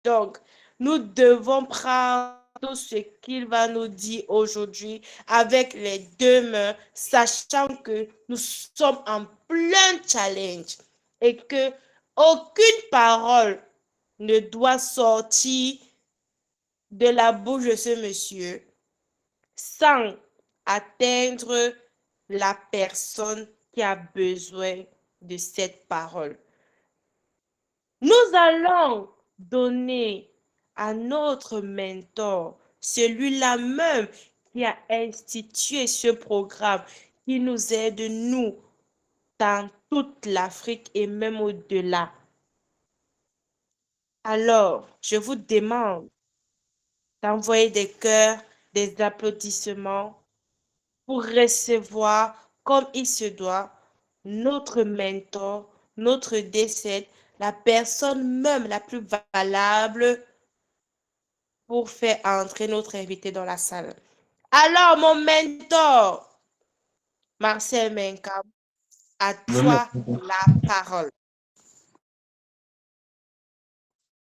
Donc, nous devons prendre tout ce qu'il va nous dire aujourd'hui avec les deux mains, sachant que nous sommes en plein challenge et que aucune parole ne doit sortir de la bouche de ce monsieur sans atteindre la personne qui a besoin de cette parole. Nous allons donner à notre mentor, celui-là même qui a institué ce programme, qui nous aide, nous, dans toute l'Afrique et même au-delà. Alors, je vous demande d'envoyer des cœurs, des applaudissements pour recevoir comme il se doit notre mentor, notre décès, la personne même la plus valable pour faire entrer notre invité dans la salle. Alors, mon mentor, Marcel Menka, à toi la parole.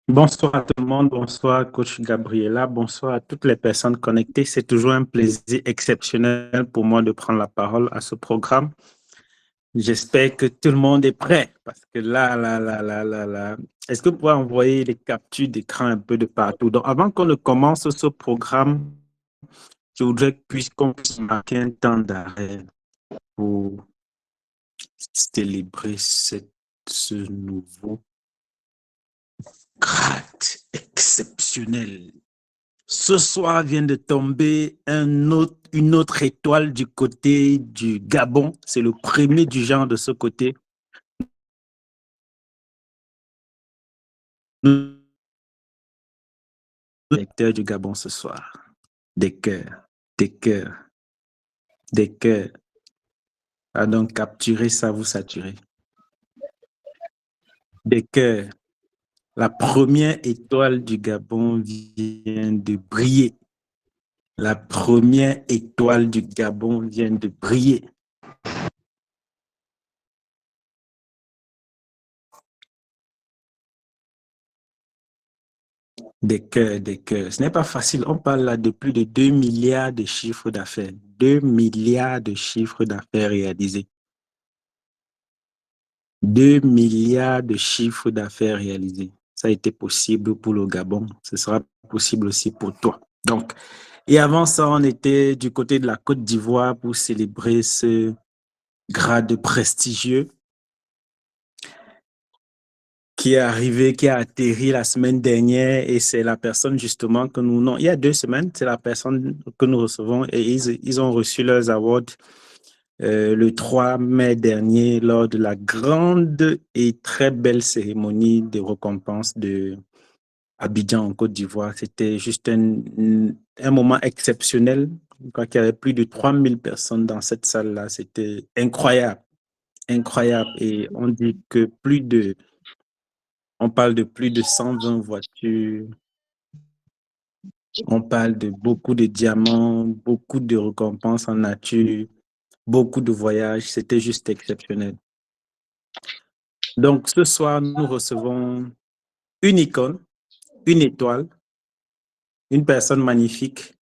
Bonsoir à tout le monde, bonsoir coach Gabriela, bonsoir à toutes les personnes connectées. C'est toujours un plaisir exceptionnel pour moi de prendre la parole à ce programme. J'espère que tout le monde est prêt parce que là. Est-ce que vous pouvez envoyer les captures d'écran un peu de partout? Donc, avant qu'on ne commence ce programme, je voudrais qu'on puisse marquer un temps d'arrêt pour célébrer ce nouveau grade exceptionnel. Ce soir vient de tomber une autre étoile du côté du Gabon. C'est le premier du genre de ce côté. Le lecteur du Gabon ce soir. Des cœurs, des cœurs, des cœurs. Ah, donc capturez ça, vous saturez. Des cœurs. La première étoile du Gabon vient de briller. La première étoile du Gabon vient de briller. Des cœurs, des cœurs. Ce n'est pas facile. On parle là de plus de 2 milliards de chiffres d'affaires. 2 milliards de chiffres d'affaires réalisés. 2 milliards de chiffres d'affaires réalisés. Ça a été possible pour le Gabon. Ce sera possible aussi pour toi. Donc, et avant ça, on était du côté de la Côte d'Ivoire pour célébrer ce grade prestigieux qui est arrivé, qui a atterri la semaine dernière et c'est la personne justement que nous, non, il y a 2 semaines, c'est la personne que nous recevons et ils ont reçu leurs awards le 3 mai dernier lors de la grande et très belle cérémonie de récompense de Abidjan en Côte d'Ivoire. C'était juste un moment exceptionnel. Je crois qu'il y avait plus de 3000 personnes dans cette salle-là. C'était incroyable, incroyable. Et on dit que on parle de plus de 120 voitures. On parle de beaucoup de diamants, beaucoup de récompenses en nature, beaucoup de voyages. C'était juste exceptionnel. Donc, ce soir, nous recevons une icône, une étoile, une personne magnifique.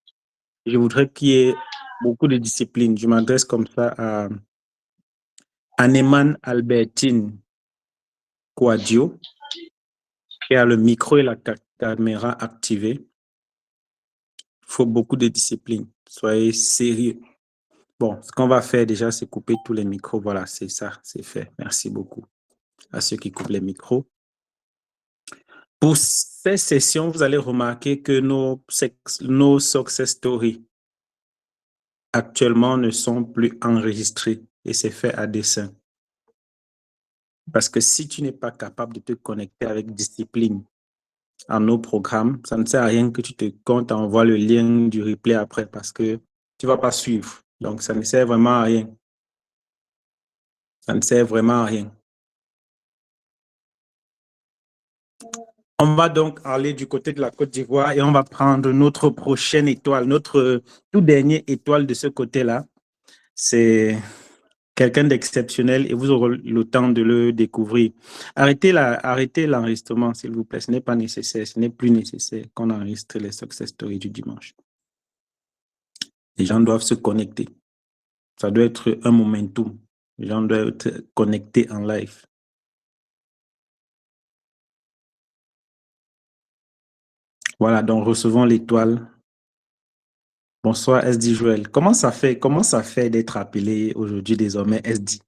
Je voudrais qu'il y ait beaucoup de discipline. Je m'adresse comme ça à Aneman Albertine Kouadio, qui a le micro et la caméra activés. Il faut beaucoup de discipline. Soyez sérieux. Bon, ce qu'on va faire déjà, c'est couper tous les micros. Voilà, c'est ça, c'est fait. Merci beaucoup à ceux qui coupent les micros. Pour ces sessions, vous allez remarquer que nos success stories actuellement ne sont plus enregistrés et c'est fait à dessein. Parce que si tu n'es pas capable de te connecter avec discipline à nos programmes, ça ne sert à rien que tu te comptes, envoie le lien du replay après parce que tu ne vas pas suivre. Donc, ça ne sert vraiment à rien. Ça ne sert vraiment à rien. On va donc aller du côté de la Côte d'Ivoire et on va prendre notre prochaine étoile, notre tout dernier étoile de ce côté-là. C'est quelqu'un d'exceptionnel et vous aurez le temps de le découvrir. Arrêtez l'enregistrement, s'il vous plaît. Ce n'est pas nécessaire, ce n'est plus nécessaire qu'on enregistre les success stories du dimanche. Les gens doivent se connecter. Ça doit être un momentum. Les gens doivent être connectés en live. Voilà, donc recevons l'étoile. Bonsoir SD Joël. Comment ça fait d'être appelé aujourd'hui désormais SD?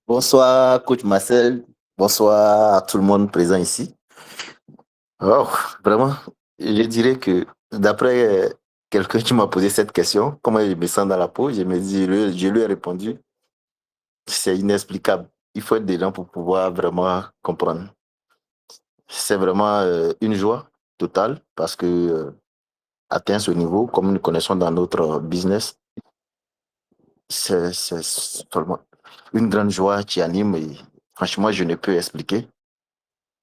Bonsoir, coach Marcel. Bonsoir à tout le monde présent ici. Oh, vraiment, je dirais que d'après quelqu'un qui m'a posé cette question, comment je me sens dans la peau, je lui ai répondu, c'est inexplicable. Il faut être des gens pour pouvoir vraiment comprendre. C'est vraiment une joie totale parce que atteint ce niveau, comme nous connaissons dans notre business, c'est vraiment une grande joie qui anime et franchement, je ne peux expliquer.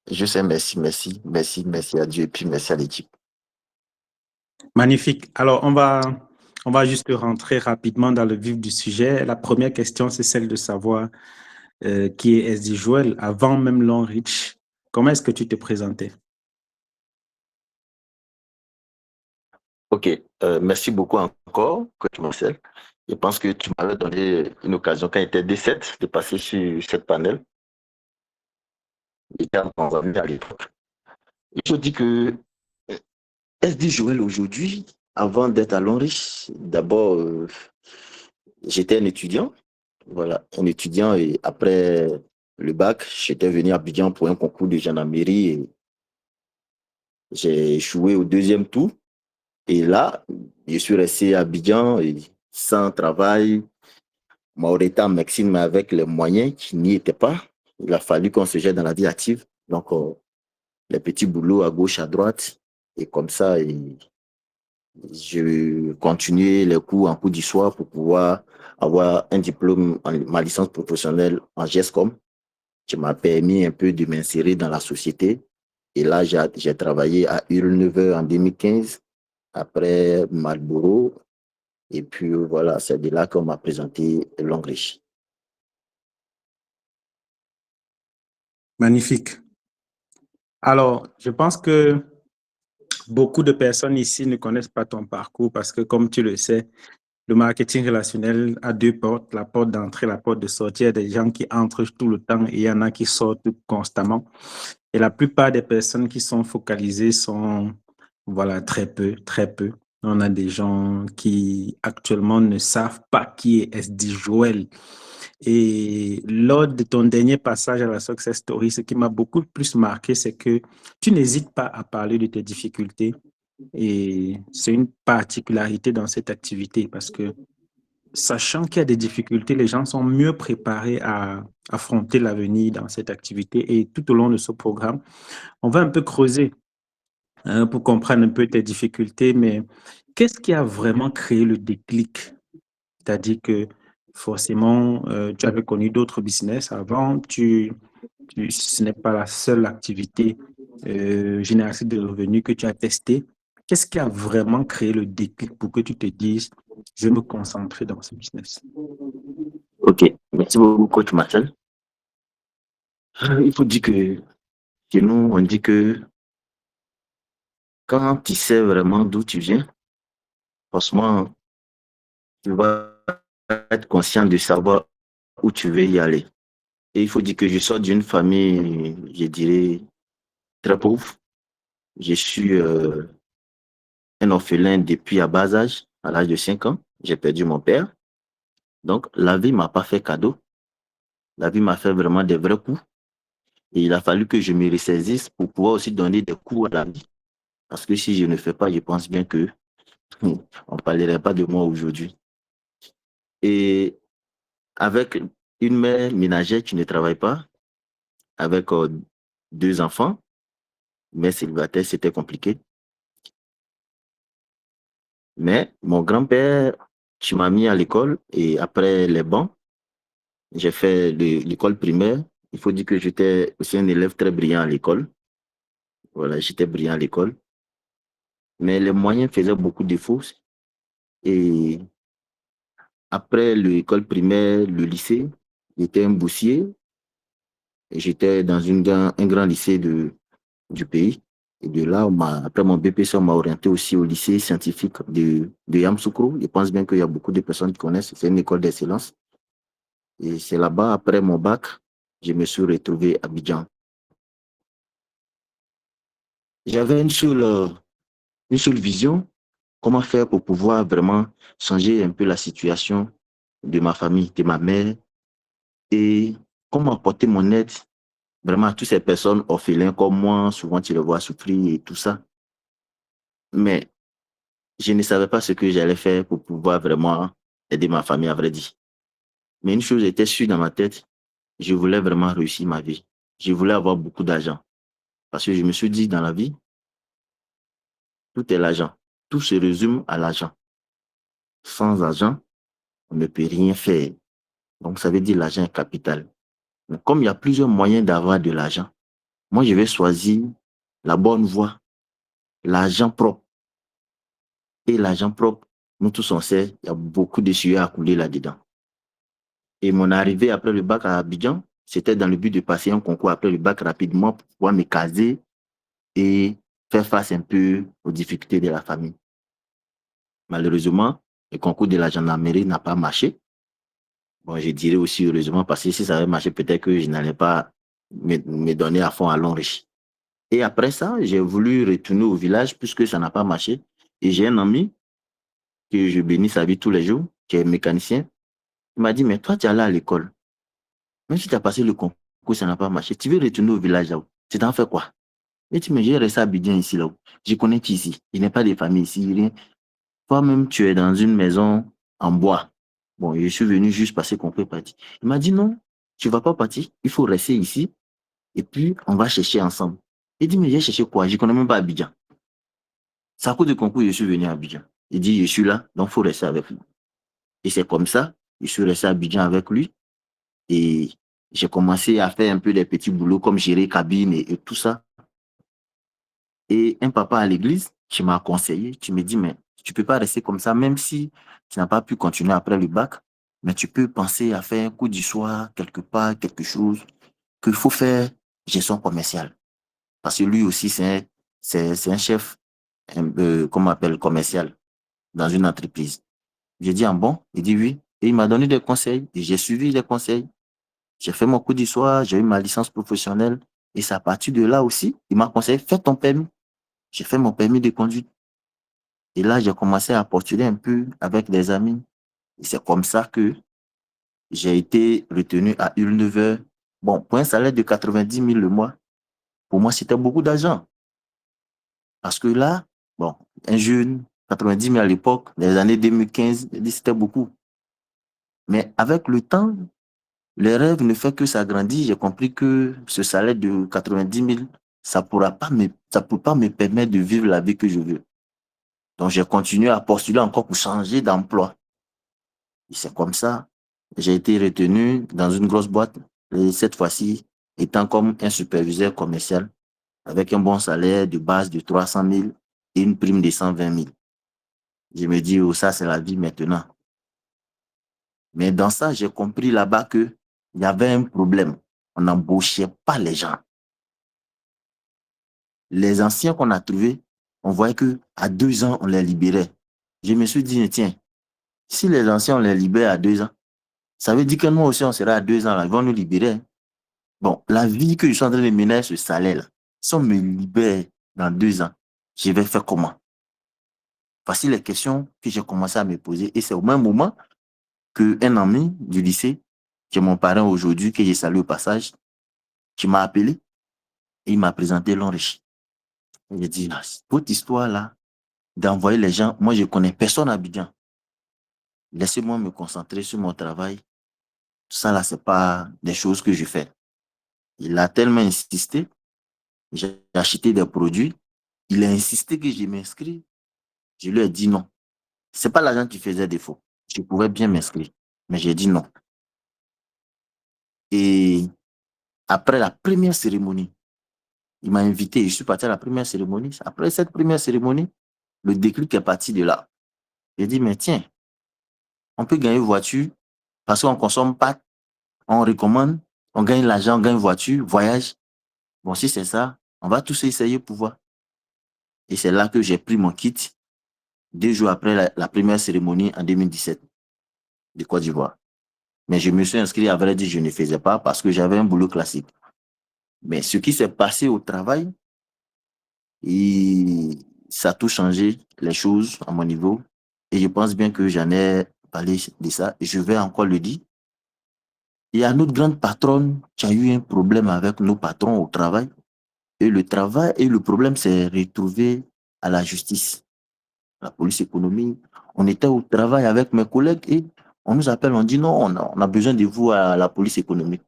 Je sais, merci à Dieu et puis merci à l'équipe. Magnifique. Alors, on va juste rentrer rapidement dans le vif du sujet. La première question, c'est celle de savoir qui est SD Joël avant même Long Reach. Comment est-ce que tu te présentais? Ok, merci beaucoup encore, coach Marcel. Je pense que tu m'avais donné une occasion quand il était D7 de passer sur cette panel. J'étais en Tanzanie à l'époque. Je dis que SD Joël aujourd'hui, avant d'être à Longreach, d'abord, j'étais un étudiant. Voilà, un étudiant et après le bac, j'étais venu à Abidjan pour un concours de gendarmerie et j'ai échoué au deuxième tour. Et là, je suis resté à Abidjan et sans travail, Maurita en médecine, mais avec les moyens qui n'y étaient pas. Il a fallu qu'on se jette dans la vie active. Donc, les petits boulots à gauche, à droite. Et comme ça, je continuais les cours en cours du soir pour pouvoir avoir un diplôme, ma licence professionnelle en GESCOM, qui m'a permis un peu de m'insérer dans la société. Et là, j'ai travaillé à Hurle en 2015, après Marlboro. Et puis voilà, c'est de là qu'on m'a présenté Longreach. Magnifique. Alors, je pense que beaucoup de personnes ici ne connaissent pas ton parcours parce que, comme tu le sais, le marketing relationnel a deux portes, la porte d'entrée, la porte de sortie. Il y a des gens qui entrent tout le temps et il y en a qui sortent constamment. Et la plupart des personnes qui sont focalisées sont, voilà, très peu, très peu. On a des gens qui actuellement ne savent pas qui est SD Joël. Et lors de ton dernier passage à la Success Story, ce qui m'a beaucoup plus marqué, c'est que tu n'hésites pas à parler de tes difficultés. Et c'est une particularité dans cette activité parce que, sachant qu'il y a des difficultés, les gens sont mieux préparés à affronter l'avenir dans cette activité. Et tout au long de ce programme, on va un peu creuser pour comprendre un peu tes difficultés, mais qu'est-ce qui a vraiment créé le déclic? C'est-à-dire que forcément, tu avais connu d'autres business avant, ce n'est pas la seule activité génératrice de revenus que tu as testée. Qu'est-ce qui a vraiment créé le déclic pour que tu te dises, je vais me concentrer dans ce business? Ok, merci beaucoup, coach Marcel. Il faut dire que chez nous, on dit que quand tu sais vraiment d'où tu viens, franchement, tu vas être conscient de savoir où tu veux y aller. Et il faut dire que je sors d'une famille, je dirais, très pauvre. Je suis un orphelin depuis à bas âge, à l'âge de 5 ans. J'ai perdu mon père. Donc, la vie ne m'a pas fait cadeau. La vie m'a fait vraiment des vrais coups. Et il a fallu que je me ressaisisse pour pouvoir aussi donner des coups à la vie. Parce que si je ne fais pas, je pense bien que on ne parlerait pas de moi aujourd'hui. Et avec une mère ménagère qui ne travaille pas, avec 2 enfants, mère célibataire, c'était compliqué. Mais mon grand-père, qui m'a mis à l'école et après les bancs, j'ai fait l'école primaire. Il faut dire que j'étais aussi un élève très brillant à l'école. Voilà, j'étais brillant à l'école. Mais les moyens faisaient beaucoup de défauts. Et Après l'école primaire, le lycée, j'étais un boursier et j'étais dans un grand lycée du pays. Et de là, après mon BPC, on m'a orienté aussi au lycée scientifique de Yamoussoukro. Je pense bien qu'il y a beaucoup de personnes qui connaissent. C'est une école d'excellence. Et c'est là-bas, après mon bac, je me suis retrouvé à Abidjan. J'avais une seule vision, comment faire pour pouvoir vraiment changer un peu la situation de ma famille, de ma mère, et comment apporter mon aide vraiment à toutes ces personnes orphelines comme moi. Souvent, tu les vois souffrir et tout ça. Mais je ne savais pas ce que j'allais faire pour pouvoir vraiment aider ma famille, à vrai dire. Mais une chose était sûre dans ma tête, je voulais vraiment réussir ma vie. Je voulais avoir beaucoup d'argent. Parce que je me suis dit, dans la vie, tout est l'argent. Tout se résume à l'argent. Sans argent, on ne peut rien faire. Donc, ça veut dire l'argent est capital. Mais comme il y a plusieurs moyens d'avoir de l'argent, moi, je vais choisir la bonne voie, l'argent propre. Et l'argent propre, nous tous on sait, il y a beaucoup de sueur à couler là-dedans. Et mon arrivée après le bac à Abidjan, c'était dans le but de passer un concours après le bac rapidement pour pouvoir me caser et faire face un peu aux difficultés de la famille. Malheureusement, le concours de la gendarmerie n'a pas marché. Bon, je dirais aussi heureusement parce que si ça avait marché, peut-être que je n'allais pas me donner à fond à l'enrichi. Et après ça, j'ai voulu retourner au village puisque ça n'a pas marché. Et j'ai un ami que je bénis sa vie tous les jours, qui est mécanicien. Il m'a dit, mais toi, tu es allé à l'école. Même si tu as passé le concours, ça n'a pas marché. Tu veux retourner au village là-haut. Tu t'en fais quoi? Et tu me dis, j'ai resté à Abidjan ici là-haut. Je connais qui ici. Je n'ai pas de famille ici, rien. Toi-même, tu es dans une maison en bois. Bon, je suis venu juste passer qu'on peut partir. Il m'a dit, non, tu ne vas pas partir. Il faut rester ici. Et puis, on va chercher ensemble. Il dit, mais j'ai cherché quoi? Je ne connais même pas Abidjan. C'est à cause du concours que je suis venu à Abidjan. Il dit, je suis là, donc il faut rester avec moi. Et c'est comme ça, je suis resté à Abidjan avec lui. Et j'ai commencé à faire un peu des petits boulots comme gérer cabine et tout ça. Et un papa à l'église qui m'a conseillé, tu me dis, mais tu peux pas rester comme ça, même si tu n'as pas pu continuer après le bac, mais tu peux penser à faire un coup du soir, quelque part, quelque chose, qu'il faut faire gestion commerciale. Parce que lui aussi, c'est un chef, comment on appelle, commercial dans une entreprise. J'ai dit, ah bon? Il dit oui. Et il m'a donné des conseils et j'ai suivi les conseils. J'ai fait mon coup du soir, j'ai eu ma licence professionnelle et c'est à partir de là aussi, il m'a conseillé, fais ton permis. J'ai fait mon permis de conduite. Et là, j'ai commencé à postuler un peu avec des amis. Et c'est comme ça que j'ai été retenu à Ulnever. Bon, pour un salaire de 90 000 le mois, pour moi, c'était beaucoup d'argent. Parce que là, bon, un jeune, 90 000 à l'époque, les années 2015, c'était beaucoup. Mais avec le temps, les rêves ne font que s'agrandir. J'ai compris que ce salaire de 90 000, ça peut pas me permettre de vivre la vie que je veux. Donc, j'ai continué à postuler encore pour changer d'emploi. Et c'est comme ça, j'ai été retenu dans une grosse boîte, et cette fois-ci, étant comme un superviseur commercial, avec un bon salaire de base de 300 000 et une prime de 120 000. Je me dis, oh, ça, c'est la vie maintenant. Mais dans ça, j'ai compris là-bas qu'il y avait un problème. On n'embauchait pas les gens. Les anciens qu'on a trouvés, on voyait qu'à 2 ans, on les libérait. Je me suis dit, tiens, si les anciens, on les libère à 2 ans, ça veut dire que nous aussi, on sera à 2 ans, là, ils vont nous libérer. Bon, la vie que je suis en train de mener, ce salaire-là, si on me libère dans 2 ans, je vais faire comment? Voici les questions que j'ai commencé à me poser. Et c'est au même moment qu'un ami du lycée, qui est mon parent aujourd'hui, que j'ai salué au passage, qui m'a appelé et il m'a présenté l'enrichi. J'ai dit, ah, votre histoire là, d'envoyer les gens, moi je connais personne à Abidjan. Laissez-moi me concentrer sur mon travail. Tout ça là, c'est pas des choses que je fais. Il a tellement insisté, j'ai acheté des produits, il a insisté que je m'inscris. Je lui ai dit non. C'est pas l'argent qui faisait défaut. Je pouvais bien m'inscrire, mais j'ai dit non. Et après la première cérémonie, il m'a invité, je suis parti à la première cérémonie. Après cette première cérémonie, le déclic est parti de là. J'ai dit, mais tiens, On peut gagner voiture parce qu'on ne consomme pas, on recommande, on gagne l'argent, on gagne voiture, voyage. Bon, si c'est ça, on va tous essayer pour voir. Et c'est là que j'ai pris mon kit 2 jours après la première cérémonie en 2017 de Côte d'Ivoire. Mais je me suis inscrit, à vrai dire, je ne faisais pas parce que j'avais un boulot classique. Mais ce qui s'est passé au travail, et ça a tout changé, les choses à mon niveau. Et je pense bien que j'en ai parlé de ça. Et je vais encore le dire. Il y a notre grande patronne qui a eu un problème avec nos patrons au travail. Et le problème s'est retrouvé à la justice, la police économique. On était au travail avec mes collègues et on nous appelle, on dit non, on a besoin de vous à la police économique.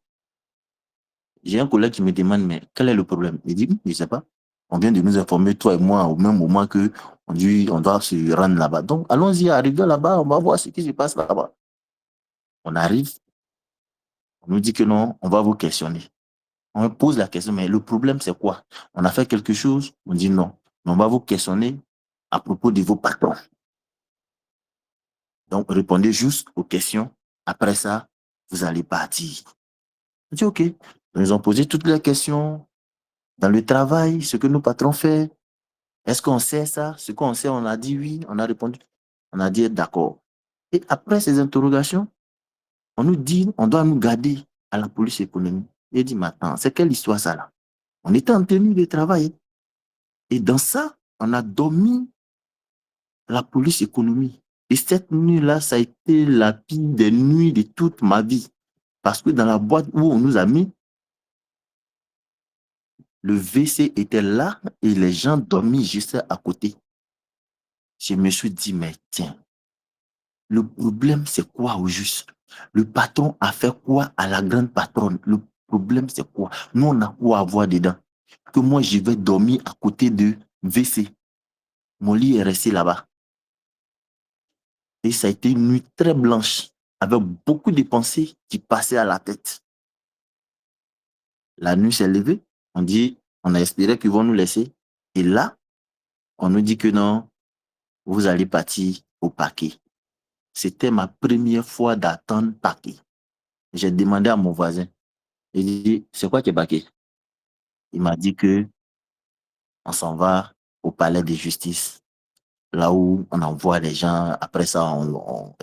J'ai un collègue qui me demande, mais quel est le problème? Il dit, je ne sais pas. On vient de nous informer, toi et moi, au même moment que on doit se rendre là-bas. Donc, allons-y, arrivons là-bas, on va voir ce qui se passe là-bas. On arrive, on nous dit que non, on va vous questionner. On me pose la question, mais le problème, c'est quoi? On a fait quelque chose? On dit non. Mais on va vous questionner à propos de vos patrons. Donc, répondez juste aux questions. Après ça, vous allez partir. On dit OK. Ils ont posé toutes les questions dans le travail, ce que nos patrons font. Est-ce qu'on sait ça? Ce qu'on sait, on a dit oui, on a répondu. On a dit d'accord. Et après ces interrogations, on nous dit, on doit nous garder à la police économique. Et dit, mais attends, c'est quelle histoire ça là? On était en tenue de travail. Et dans ça, on a dormi la police économique. Et cette nuit-là, ça a été la pire des nuits de toute ma vie. Parce que dans la boîte où on nous a mis, le WC était là et les gens dormaient juste à côté. Je me suis dit, mais tiens, le problème, c'est quoi au juste? Le patron a fait quoi à la grande patronne? Le problème, c'est quoi? Nous, on a quoi à voir dedans? Que moi, je vais dormir à côté de WC. Mon lit est resté là-bas. Et ça a été une nuit très blanche, avec beaucoup de pensées qui passaient à la tête. La nuit s'est levée, on a espéré qu'ils vont nous laisser. Et là, on nous dit que non, vous allez partir au parquet. C'était ma première fois d'attendre parquet. J'ai demandé à mon voisin, il dit, c'est quoi qui est parquet? Il m'a dit que on s'en va au palais de justice, là où on envoie les gens. Après ça,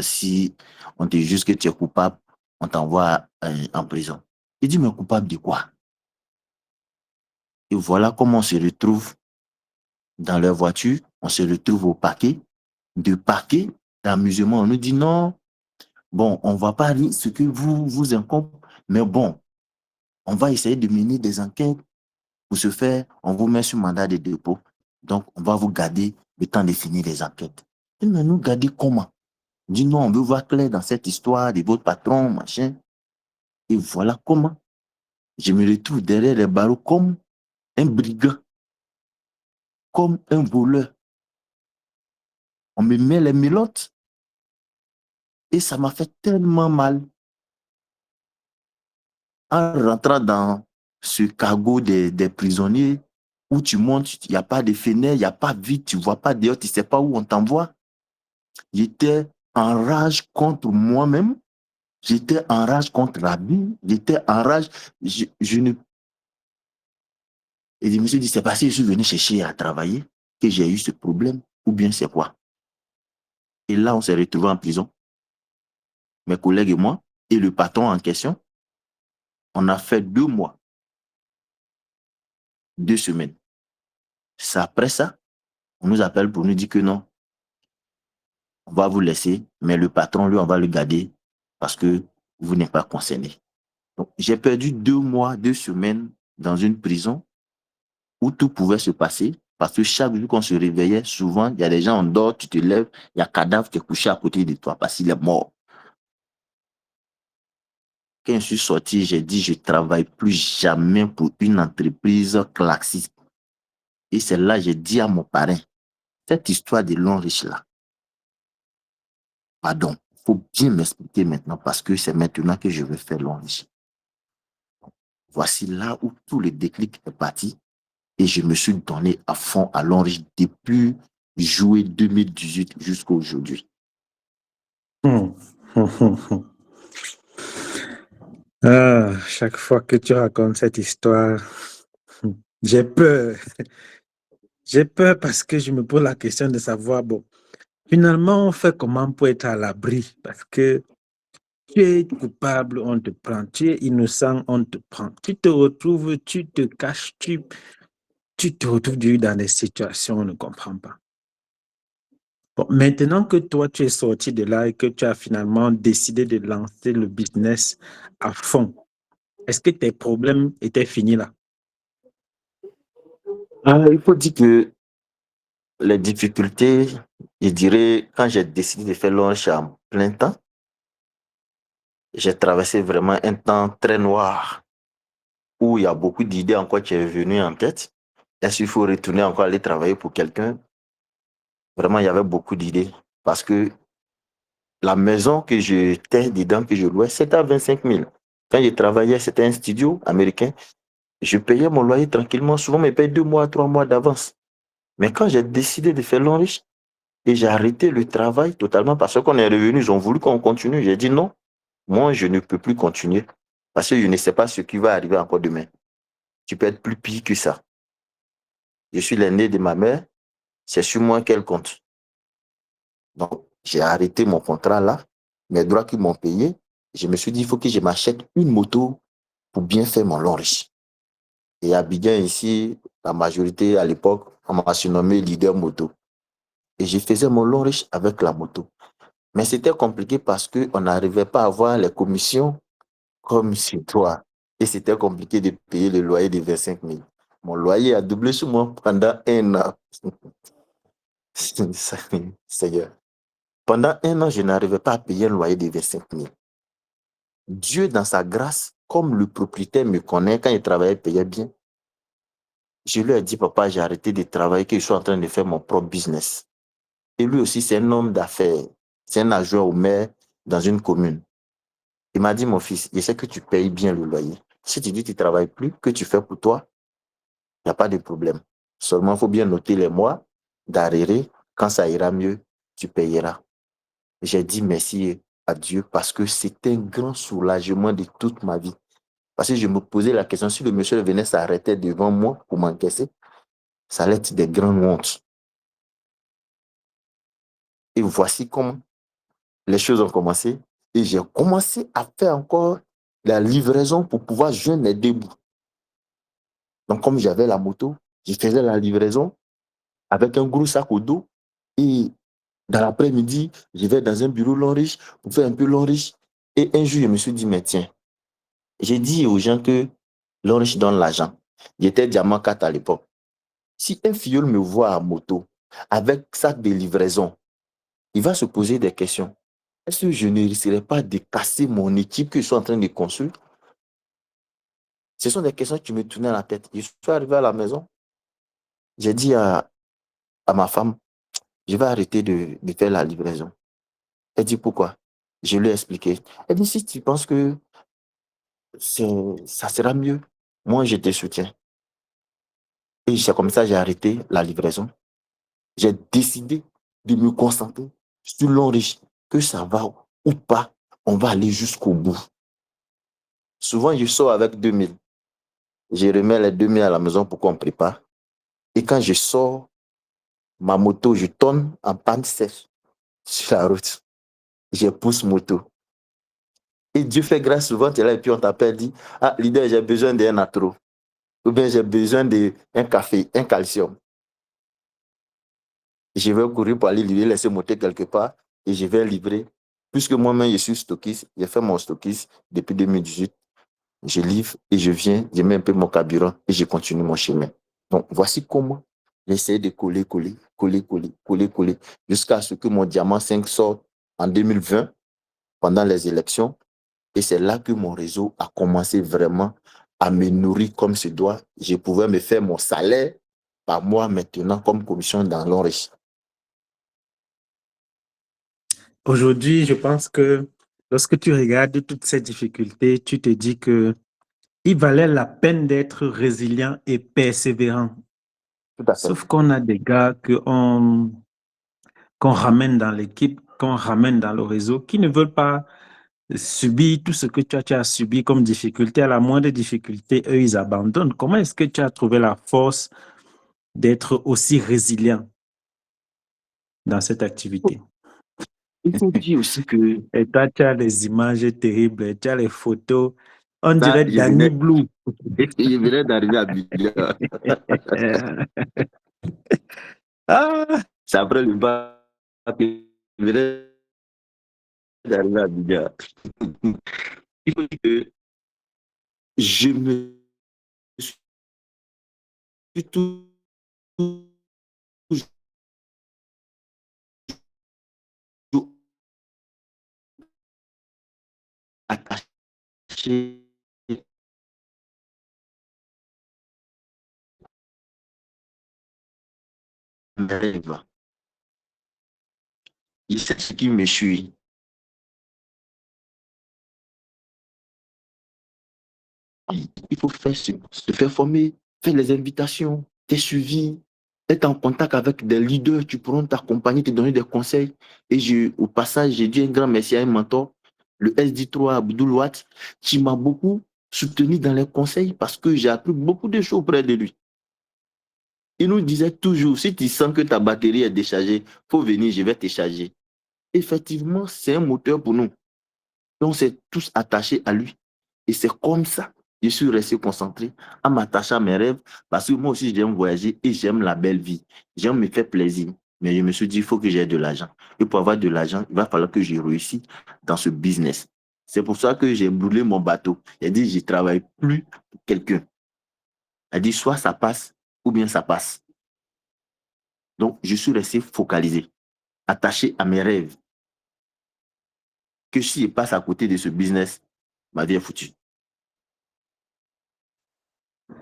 si on te juge que tu es coupable, on t'envoie en prison. Il dit, mais coupable de quoi? Et voilà comment on se retrouve dans leur voiture, on se retrouve au parquet. De parquet d'amusement, on nous dit non, bon, on ne va pas dire ce que vous incombe, mais bon, on va essayer de mener des enquêtes. Pour ce faire, on vous met sur mandat de dépôt. Donc, on va vous garder le temps de finir les enquêtes. Et mais nous garder comment? On dit non, on veut voir clair dans cette histoire de votre patron, machin. Et voilà comment je me retrouve derrière les barreaux comme un brigand, comme un voleur. On me met les mélottes et ça m'a fait tellement mal. En rentrant dans ce cargo des prisonniers où tu montes, il n'y a pas de fenêtre, il n'y a pas de vide, tu ne vois pas dehors, tu ne sais pas où on t'envoie. J'étais en rage contre moi-même, j'étais en rage contre la vie, j'étais en rage. Et je me suis dit, c'est parce que je suis venu chercher à travailler que j'ai eu ce problème, ou bien c'est quoi? Et là, on s'est retrouvés en prison, mes collègues et moi, et le patron en question. On a fait 2 mois, 2 semaines. C'est après ça, on nous appelle pour nous dire que non, on va vous laisser, mais le patron, lui, on va le garder parce que vous n'êtes pas concerné. Donc, j'ai perdu 2 mois, 2 semaines dans une prison où tout pouvait se passer parce que chaque jour qu'on se réveillait, souvent, il y a des gens, on dort, tu te lèves, il y a un cadavre qui est couché à côté de toi parce qu'il est mort. Quand je suis sorti, j'ai dit, je ne travaille plus jamais pour une entreprise classique. Et c'est là que j'ai dit à mon parrain, cette histoire de long riche là, pardon, il faut bien m'expliquer maintenant parce que c'est maintenant que je vais faire long riche. Voici là où tout le déclic est parti et je me suis donné à fond à long riche depuis juillet 2018 jusqu'à aujourd'hui. Ah, chaque fois que tu racontes cette histoire, j'ai peur. J'ai peur parce que je me pose la question de savoir, bon, finalement, on fait comment pour être à l'abri? Parce que tu es coupable, on te prend. Tu es innocent, on te prend. Tu te retrouves, tu te caches, tu te retrouves dans des situations, on ne comprend pas. Bon, maintenant que toi, tu es sorti de là et que tu as finalement décidé de lancer le business à fond, est-ce que tes problèmes étaient finis là? Il faut dire que les difficultés, je dirais, quand j'ai décidé de faire l'onge en plein temps, j'ai traversé vraiment un temps très noir où il y a beaucoup d'idées encore qui sont venues en tête. Est-ce qu'il faut retourner encore aller travailler pour quelqu'un? Vraiment, il y avait beaucoup d'idées parce que la maison que j'étais dedans, que je louais, c'était à 25 000. Quand je travaillais, c'était un studio américain. Je payais mon loyer tranquillement. Souvent, on me paye 2 mois, 3 mois d'avance. Mais quand j'ai décidé de faire l'enrichissement et j'ai arrêté le travail totalement parce qu'on est revenu, ils ont voulu qu'on continue. J'ai dit non, moi, je ne peux plus continuer parce que je ne sais pas ce qui va arriver encore demain. Tu peux être plus pire que ça. Je suis l'aîné de ma mère, c'est sur moi qu'elle compte. Donc, j'ai arrêté mon contrat là, mes droits qu'ils m'ont payé. Je me suis dit, il faut que je m'achète une moto pour bien faire mon lunch. Et à Abidjan, ici, la majorité à l'époque, on m'a surnommé leader moto. Et je faisais mon lunch avec la moto. Mais c'était compliqué parce qu'on n'arrivait pas à avoir les commissions comme chez toi. Et c'était compliqué de payer le loyer de 25 000. Mon loyer a doublé sur moi pendant 1 an. Seigneur. Pendant 1 an, je n'arrivais pas à payer un loyer de 25 000. Dieu, dans sa grâce, comme le propriétaire me connaît, quand il travaillait, il payait bien. Je lui ai dit, papa, j'ai arrêté de travailler, que je suis en train de faire mon propre business. Et lui aussi, c'est un homme d'affaires. C'est un adjoint au maire dans une commune. Il m'a dit, mon fils, je sais que tu payes bien le loyer. Si tu dis que tu ne travailles plus, que tu fais pour toi, il n'y a pas de problème. Seulement, il faut bien noter les mois d'arrêt. Quand ça ira mieux, tu payeras. J'ai dit merci à Dieu parce que c'est un grand soulagement de toute ma vie. Parce que je me posais la question, si le monsieur venait s'arrêter devant moi pour m'encaisser, ça allait être des grandes hontes. Et voici comment les choses ont commencé. Et j'ai commencé à faire encore la livraison pour pouvoir joindre les deux bouts. Donc, comme j'avais la moto, je faisais la livraison avec un gros sac au dos. Et dans l'après-midi, je vais dans un bureau Longrich pour faire un peu Longrich. Et un jour, je me suis dit, mais tiens, j'ai dit aux gens que Longrich donne l'argent. J'étais diamant 4 à l'époque. Si un filleul me voit à moto avec sac de livraison, il va se poser des questions. Est-ce que je ne risquerais pas de casser mon équipe que je suis en train de construire? Ce sont des questions qui me tournaient à la tête. Je suis arrivé à la maison, j'ai dit à ma femme, je vais arrêter de faire la livraison. Elle dit pourquoi? Je lui ai expliqué. Elle dit, si tu penses que ça sera mieux, moi je te soutiens. Et c'est comme ça que j'ai arrêté la livraison. J'ai décidé de me concentrer sur l'enrichissement, que ça va ou pas, on va aller jusqu'au bout. Souvent, je sors avec 2000. Je remets les 2000 à la maison pour qu'on prépare. Et quand je sors, ma moto, je tourne en panne sèche sur la route. Je pousse moto. Et Dieu fait grâce, souvent, tu es là et puis on t'appelle, dit, ah, leader, j'ai besoin d'un atro. Ou bien j'ai besoin d'un café, un calcium. Je vais courir pour aller livrer, laisser monter quelque part et je vais livrer. Puisque moi-même, je suis stockiste, j'ai fait mon stockiste depuis 2018. Je livre et je viens, je mets un peu mon carburant et je continue mon chemin. Donc, voici comment j'essaie de coller, jusqu'à ce que mon diamant 5 sorte en 2020, pendant les élections. Et c'est là que mon réseau a commencé vraiment à me nourrir comme se doit. Je pouvais me faire mon salaire par mois maintenant comme commission dans l'enrichissement. Aujourd'hui, je pense que lorsque tu regardes toutes ces difficultés, tu te dis que il valait la peine d'être résilient et persévérant. Tout à fait. Sauf qu'on a des gars qu'on ramène dans l'équipe qu'on ramène dans le réseau, qui ne veulent pas subir tout ce que tu as subi comme difficulté. À la moindre difficulté, eux, ils abandonnent. Comment est-ce que tu as trouvé la force d'être aussi résilient dans cette activité? Il faut dire aussi que Et toi, tu as les images terribles, tu as les photos. On ça, dirait Danny Blue. je venais d'arriver à Abidjan. Ah, C'est après le bac que je venais d'arriver à Abidjan. Il faut dire que je me suis toujours attaché à mes rêves. Je sais ce qui me suit. Il faut se faire former, faire les invitations, être suivi, être en contact avec des leaders qui pourront t'accompagner, te donner des conseils. Et au passage, j'ai dit un grand merci à un mentor, le SD3 Abdul Watt, qui m'a beaucoup soutenu dans les conseils parce que j'ai appris beaucoup de choses auprès de lui. Il nous disait toujours, si tu sens que ta batterie est déchargée, il faut venir, je vais te charger. Effectivement, c'est un moteur pour nous. Donc, on s'est tous attachés à lui. Et c'est comme ça que je suis resté concentré à m'attacher à mes rêves parce que moi aussi, j'aime voyager et j'aime la belle vie. J'aime me faire plaisir. Mais je me suis dit, il faut que j'ai de l'argent. Et pour avoir de l'argent, il va falloir que je réussisse dans ce business. C'est pour ça que j'ai brûlé mon bateau. J'ai dit, je ne travaille plus pour quelqu'un. Elle dit, soit ça passe ou bien ça passe. Donc, je suis resté focalisé, attaché à mes rêves. Que si je passe à côté de ce business, ma vie est foutue.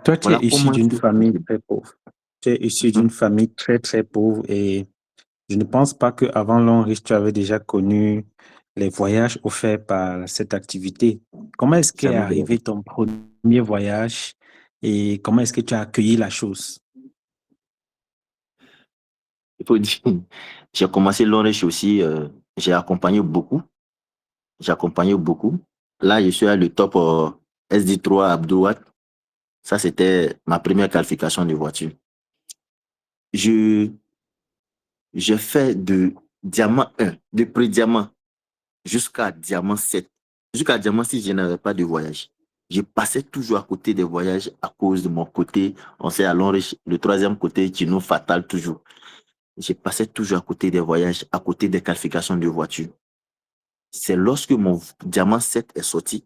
toi, tu es Voilà issu comment d'une je famille très pauvre. Tu es issu d'une famille très, très pauvre et je ne pense pas qu'avant Long Riche, tu avais déjà connu les voyages offerts par cette activité. Comment est-ce qu'est jamais de la vie. arrivé ton premier voyage et comment est-ce que tu as accueilli la chose? Il faut dire, j'ai commencé l'Orange aussi, j'ai accompagné beaucoup. J'ai accompagné beaucoup. Là, je suis à le top SD3 Abdouat. Ça, c'était ma première qualification de voiture. Je, j'ai fait de diamant 1, de pré-diamant jusqu'à diamant 7. Jusqu'à diamant 6, je n'avais pas de voyage. Je passais toujours à côté des voyages à cause de mon côté. On sait à l'Orange, le troisième côté qui nous fatal toujours. Je passais toujours à côté des voyages, à côté des qualifications de voiture. C'est lorsque mon diamant 7 est sorti,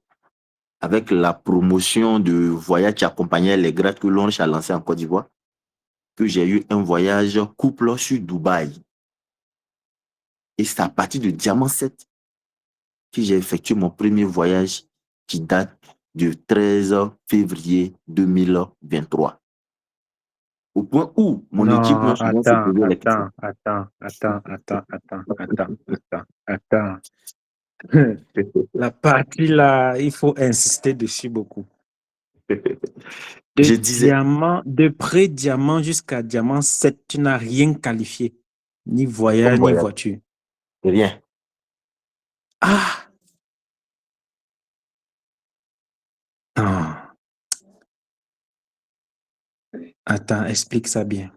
avec la promotion de voyage qui accompagnait les grades que l'on a lancé en Côte d'Ivoire, que j'ai eu un voyage couple sur Dubaï. Et c'est à partir de diamant 7 que j'ai effectué mon premier voyage qui date du 13 février 2023. Au point où mon équipe Non, m'a souvent se posé la question. Attends. La partie là, il faut insister dessus beaucoup. Je disais, De pré-diamant jusqu'à diamant 7, tu n'as rien qualifié. Ni comme voyage, ni voyage, voiture. rien. Ah! Ah. Attends, explique ça bien.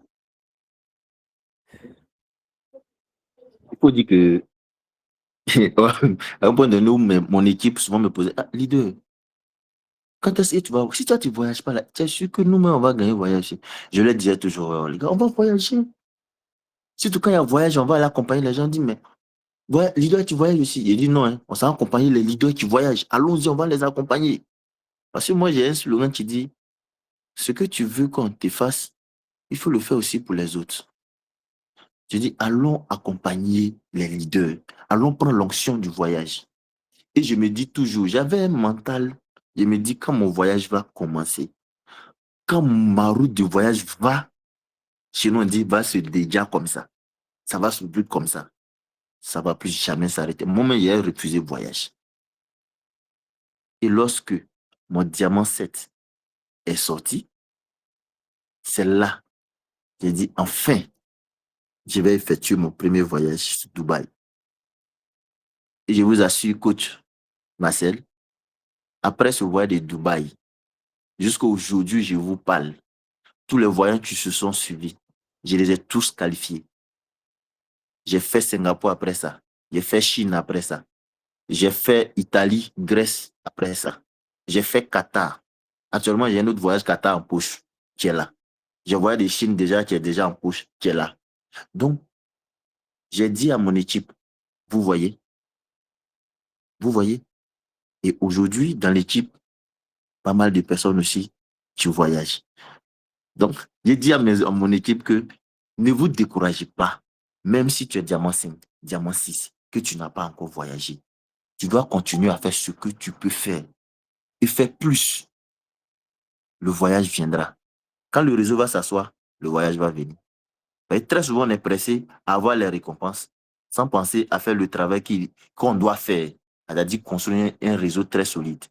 Il faut dire que, à un point de nous, mon équipe souvent me posait, ah, leader, quand est-ce que tu vas, si toi tu ne voyages pas là, tu es sûr que nous-mêmes on va gagner voyager. Je leur disais toujours, les gars, on va voyager. Surtout quand il y a un voyage, on va aller accompagner les gens. On dit, mais ouais, leader, tu voyages aussi. Il dit non, hein, on s'est accompagné les leaders qui voyagent. Allons-y, on va les accompagner. Parce que moi, j'ai un slogan qui dit, ce que tu veux qu'on te fasse, il faut le faire aussi pour les autres. Je dis, allons accompagner les leaders. Allons prendre l'onction du voyage. Et je me dis toujours, j'avais un mental, je me dis, quand mon voyage va commencer, quand ma route de voyage va, chez nous on dit, va se dédier comme ça va se brûler comme ça va plus jamais s'arrêter. Moi-même, j'ai refusé le voyage. Et lorsque mon diamant 7 est sorti, c'est là, j'ai dit, enfin, je vais effectuer mon premier voyage sur Dubaï. Et je vous assure, coach Marcel, après ce voyage de Dubaï, jusqu'à aujourd'hui, je vous parle, tous les voyages qui se sont suivis, je les ai tous qualifiés. J'ai fait Singapour après ça. J'ai fait Chine après ça. J'ai fait Italie, Grèce après ça. J'ai fait Qatar. Actuellement, j'ai un autre voyage Qatar en poche qui est là. J'ai voyagé de Chine déjà qui est déjà en poche qui est là. Donc, j'ai dit à mon équipe, vous voyez, et aujourd'hui, dans l'équipe, pas mal de personnes aussi qui voyagent. Donc, j'ai dit à mon équipe que ne vous découragez pas, même si tu es diamant 5, diamant 6, que tu n'as pas encore voyagé. Tu dois continuer à faire ce que tu peux faire et faire plus. Le voyage viendra. Quand le réseau va s'asseoir, le voyage va venir. Et très souvent, on est pressé à avoir les récompenses sans penser à faire le travail qu'on doit faire, c'est-à-dire construire un réseau très solide.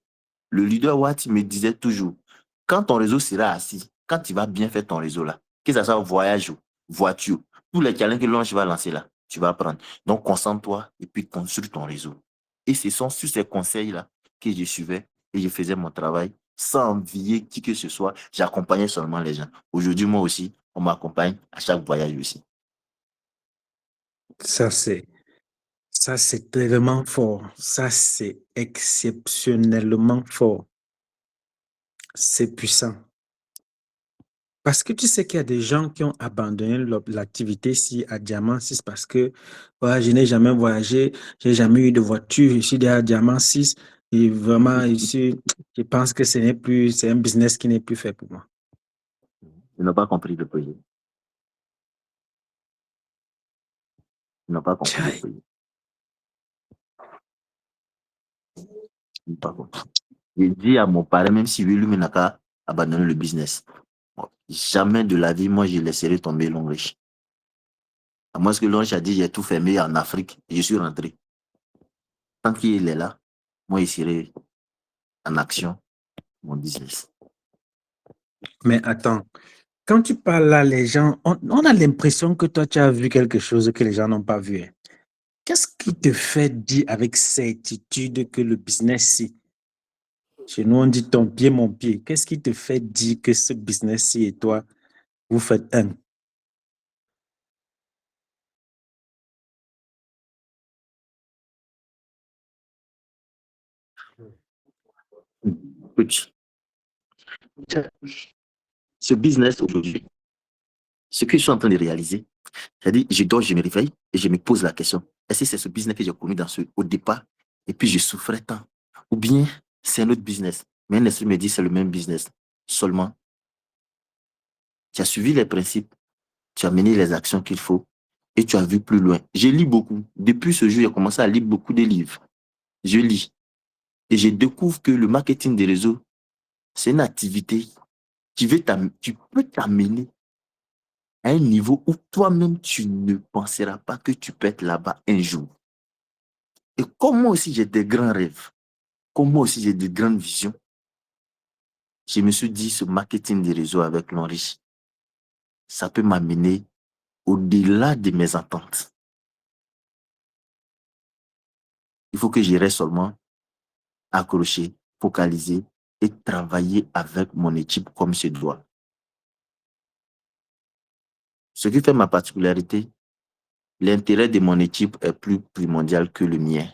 Le leader Watt me disait toujours, quand ton réseau sera assis, quand tu vas bien faire ton réseau là, que ce soit voyage ou voiture, tous les challenges que l'on va lancer là, tu vas prendre. Donc, concentre-toi et puis construis ton réseau. Et ce sont sur ces conseils-là que je suivais et je faisais mon travail sans envier qui que ce soit. J'accompagnais seulement les gens. Aujourd'hui, moi aussi, on m'accompagne à chaque voyage aussi. Ça, c'est tellement fort. Ça, c'est exceptionnellement fort. C'est puissant. Parce que tu sais qu'il y a des gens qui ont abandonné l'activité ici à Diamant 6 parce que voilà, je n'ai jamais voyagé, je n'ai jamais eu de voiture, je suis déjà à Diamant 6 et vraiment ici, je pense que c'est un business qui n'est plus fait pour moi. Ils n'ont pas compris le projet. Ils n'ont pas compris le projet. Ils n'ont pas compris. J'ai dit à mon parrain, même si lui n'a qu'à abandonner le business, jamais de la vie, moi, je laisserai tomber Longreach. À moins que Longreach a dit, j'ai tout fermé en Afrique, et je suis rentré. Tant qu'il est là, moi, il serai en action, mon business. Mais attends, quand tu parles là, les gens, on a l'impression que toi, tu as vu quelque chose que les gens n'ont pas vu. Hein. Qu'est-ce qui te fait dire avec certitude que le business, chez nous, on dit ton pied, mon pied. Qu'est-ce qui te fait dire que ce business-ci et toi, vous faites un? Ce business aujourd'hui, ce que je suis en train de réaliser, c'est-à-dire, je dors, je me réveille et je me pose la question, est-ce que c'est ce business que j'ai connu au départ et puis je souffrais tant? Ou bien c'est un autre business? Mais un esprit me dit c'est le même business. Seulement, tu as suivi les principes, tu as mené les actions qu'il faut et tu as vu plus loin. Je lis beaucoup. Depuis ce jour, j'ai commencé à lire beaucoup de livres. Je lis et je découvre que le marketing des réseaux, c'est une activité qui peut t'amener à un niveau où toi-même, tu ne penseras pas que tu peux être là-bas un jour. Et comme moi aussi, j'ai des grands rêves, comme moi aussi, j'ai de grandes visions, je me suis dit, ce marketing des réseaux avec l'enrichi, ça peut m'amener au-delà de mes attentes. Il faut que j'y reste seulement accroché, focalisé et travailler avec mon équipe comme se doit. Ce qui fait ma particularité, l'intérêt de mon équipe est plus primordial que le mien.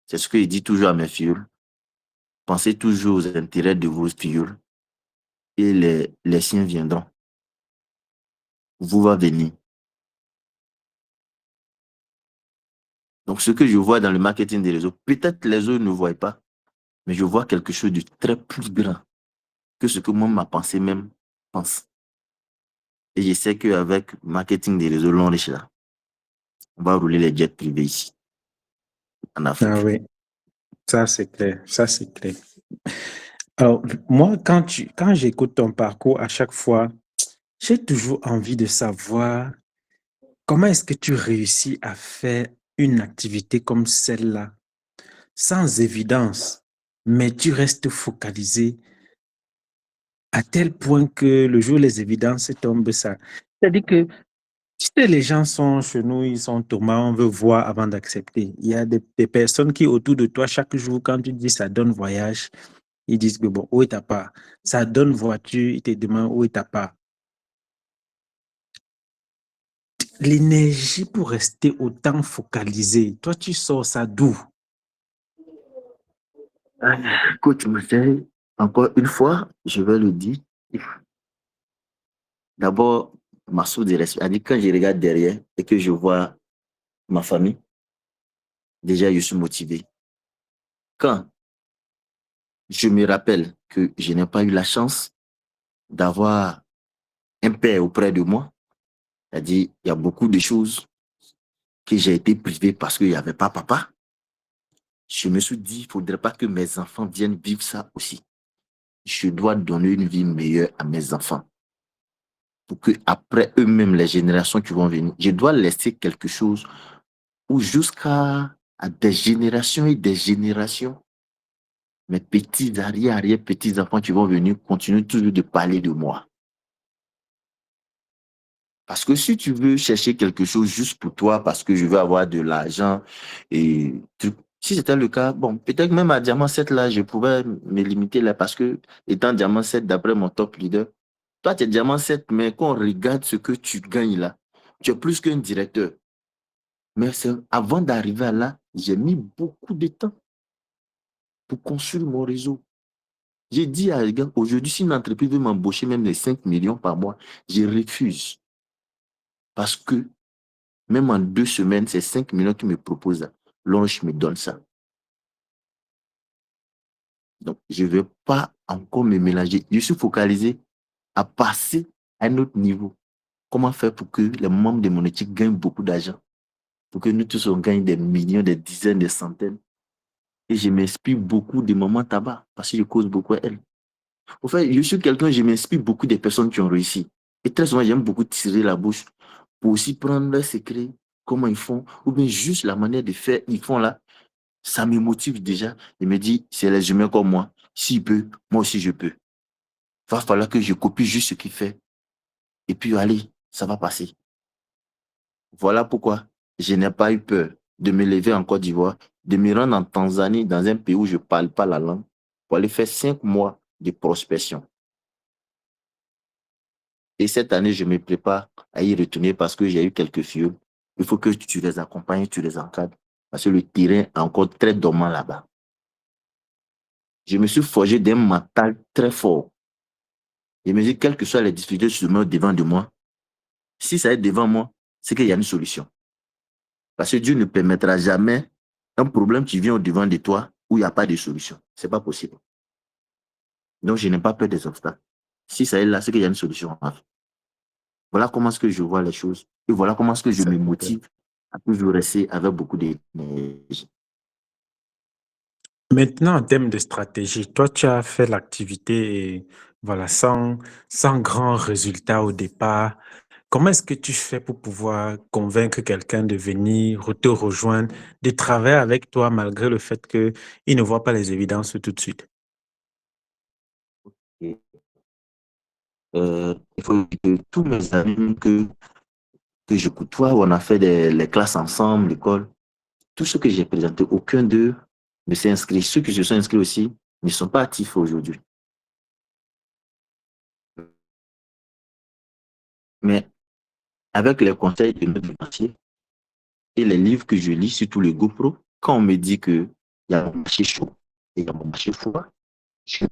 C'est ce que je dis toujours à mes filles. Pensez toujours aux intérêts de vos filles et les siens viendront. Vous va venir. Donc, ce que je vois dans le marketing des réseaux, peut-être les autres ne voient pas, mais je vois quelque chose de très plus grand que ce que moi, ma pensée même pense. Et je sais qu'avec le marketing des réseaux longs riches, là, on va rouler les jets privés ici, en Afrique. Ah oui, ça c'est clair, ça c'est clair. Alors, moi, quand j'écoute ton parcours, à chaque fois, j'ai toujours envie de savoir comment est-ce que tu réussis à faire une activité comme celle-là, sans évidence, mais tu restes focalisé à tel point que le jour où les évidences tombent, ça. C'est-à-dire que Tu sais, les gens sont chez nous, ils sont Thomas, on veut voir avant d'accepter. Il y a des personnes qui, autour de toi, chaque jour, quand tu dis ça donne voyage, ils disent que bon, où est ta part? Ça donne voiture, ils te demandent où est ta part? L'énergie pour rester autant focalisé, toi, tu sors ça d'où? Coach Marseille, encore une fois, je vais le dire. D'abord, ma source de respect. C'est-à-dire, quand je regarde derrière et que je vois ma famille, déjà, je suis motivé. Quand je me rappelle que je n'ai pas eu la chance d'avoir un père auprès de moi, c'est-à-dire, il y a beaucoup de choses que j'ai été privé parce qu'il n'y avait pas papa. Je me suis dit, il ne faudrait pas que mes enfants viennent vivre ça aussi. Je dois donner une vie meilleure à mes enfants pour que après eux-mêmes, les générations qui vont venir, je dois laisser quelque chose où jusqu'à des générations et des générations, mes petits arrière-petits-enfants qui vont venir continuent toujours de parler de moi. Parce que si tu veux chercher quelque chose juste pour toi, parce que je veux avoir de l'argent et si c'était le cas, bon, peut-être même à Diamant 7, là, je pouvais me limiter là parce que étant Diamant 7, d'après mon top leader, toi, tu es Diamant 7, mais quand on regarde ce que tu gagnes là, tu es plus qu'un directeur. Mais avant d'arriver à là, j'ai mis beaucoup de temps pour construire mon réseau. J'ai dit à les gars, aujourd'hui, si une entreprise veut m'embaucher même les 5 millions par mois, je refuse. Parce que même en 2 semaines, c'est 5 millions qu'ils me proposent. L'ange me donne ça. Donc, je ne vais pas encore me mélanger. Je suis focalisé à passer à un autre niveau. Comment faire pour que les membres de mon équipe gagnent beaucoup d'argent? Pour que nous tous, on gagne des millions, des dizaines, des centaines. Et je m'inspire beaucoup de Maman Tabac parce que je cause beaucoup à elle. En fait, je suis quelqu'un, je m'inspire beaucoup des personnes qui ont réussi. Et très souvent, j'aime beaucoup tirer la bouche pour aussi prendre leurs secrets, comment ils font, ou bien juste la manière de faire, ils font là. Ça me motive déjà. Il me dit, c'est les humains comme moi. S'il peut, moi aussi je peux. Il va falloir que je copie juste ce qu'il fait. Et puis, allez, ça va passer. Voilà pourquoi je n'ai pas eu peur de me lever en Côte d'Ivoire, de me rendre en Tanzanie, dans un pays où je ne parle pas la langue, pour aller faire 5 mois de prospection. Et cette année, je me prépare à y retourner parce que j'ai eu quelques filles. Il faut que tu les accompagnes, tu les encadres. Parce que le terrain est encore très dormant là-bas. Je me suis forgé d'un mental très fort. Je me dis, quelles que soient les difficultés qui se mettent devant de moi, si ça est devant moi, c'est qu'il y a une solution. Parce que Dieu ne permettra jamais un problème qui vient au-devant de toi où il n'y a pas de solution. Ce n'est pas possible. Donc, je n'ai pas peur des obstacles. Si ça est là, c'est qu'il y a une solution. Voilà comment est-ce que je vois les choses. Et voilà comment est-ce que je me motive à toujours rester avec beaucoup d'énergie. Maintenant, en termes de stratégie, toi, tu as fait l'activité et voilà, sans grand résultat au départ. Comment est-ce que tu fais pour pouvoir convaincre quelqu'un de venir te rejoindre, de travailler avec toi malgré le fait qu'il ne voit pas les évidences tout de suite? Et, il faut que tous mes amis que je côtoie, on a fait les classes ensemble, l'école, tous ceux que j'ai présentés, aucun d'eux ne s'est inscrit. Ceux qui se sont inscrits aussi ne sont pas actifs aujourd'hui. Mais avec les conseils de notre marché et les livres que je lis, surtout le GoPro, quand on me dit qu'il y a un marché chaud et il y a un marché froid, je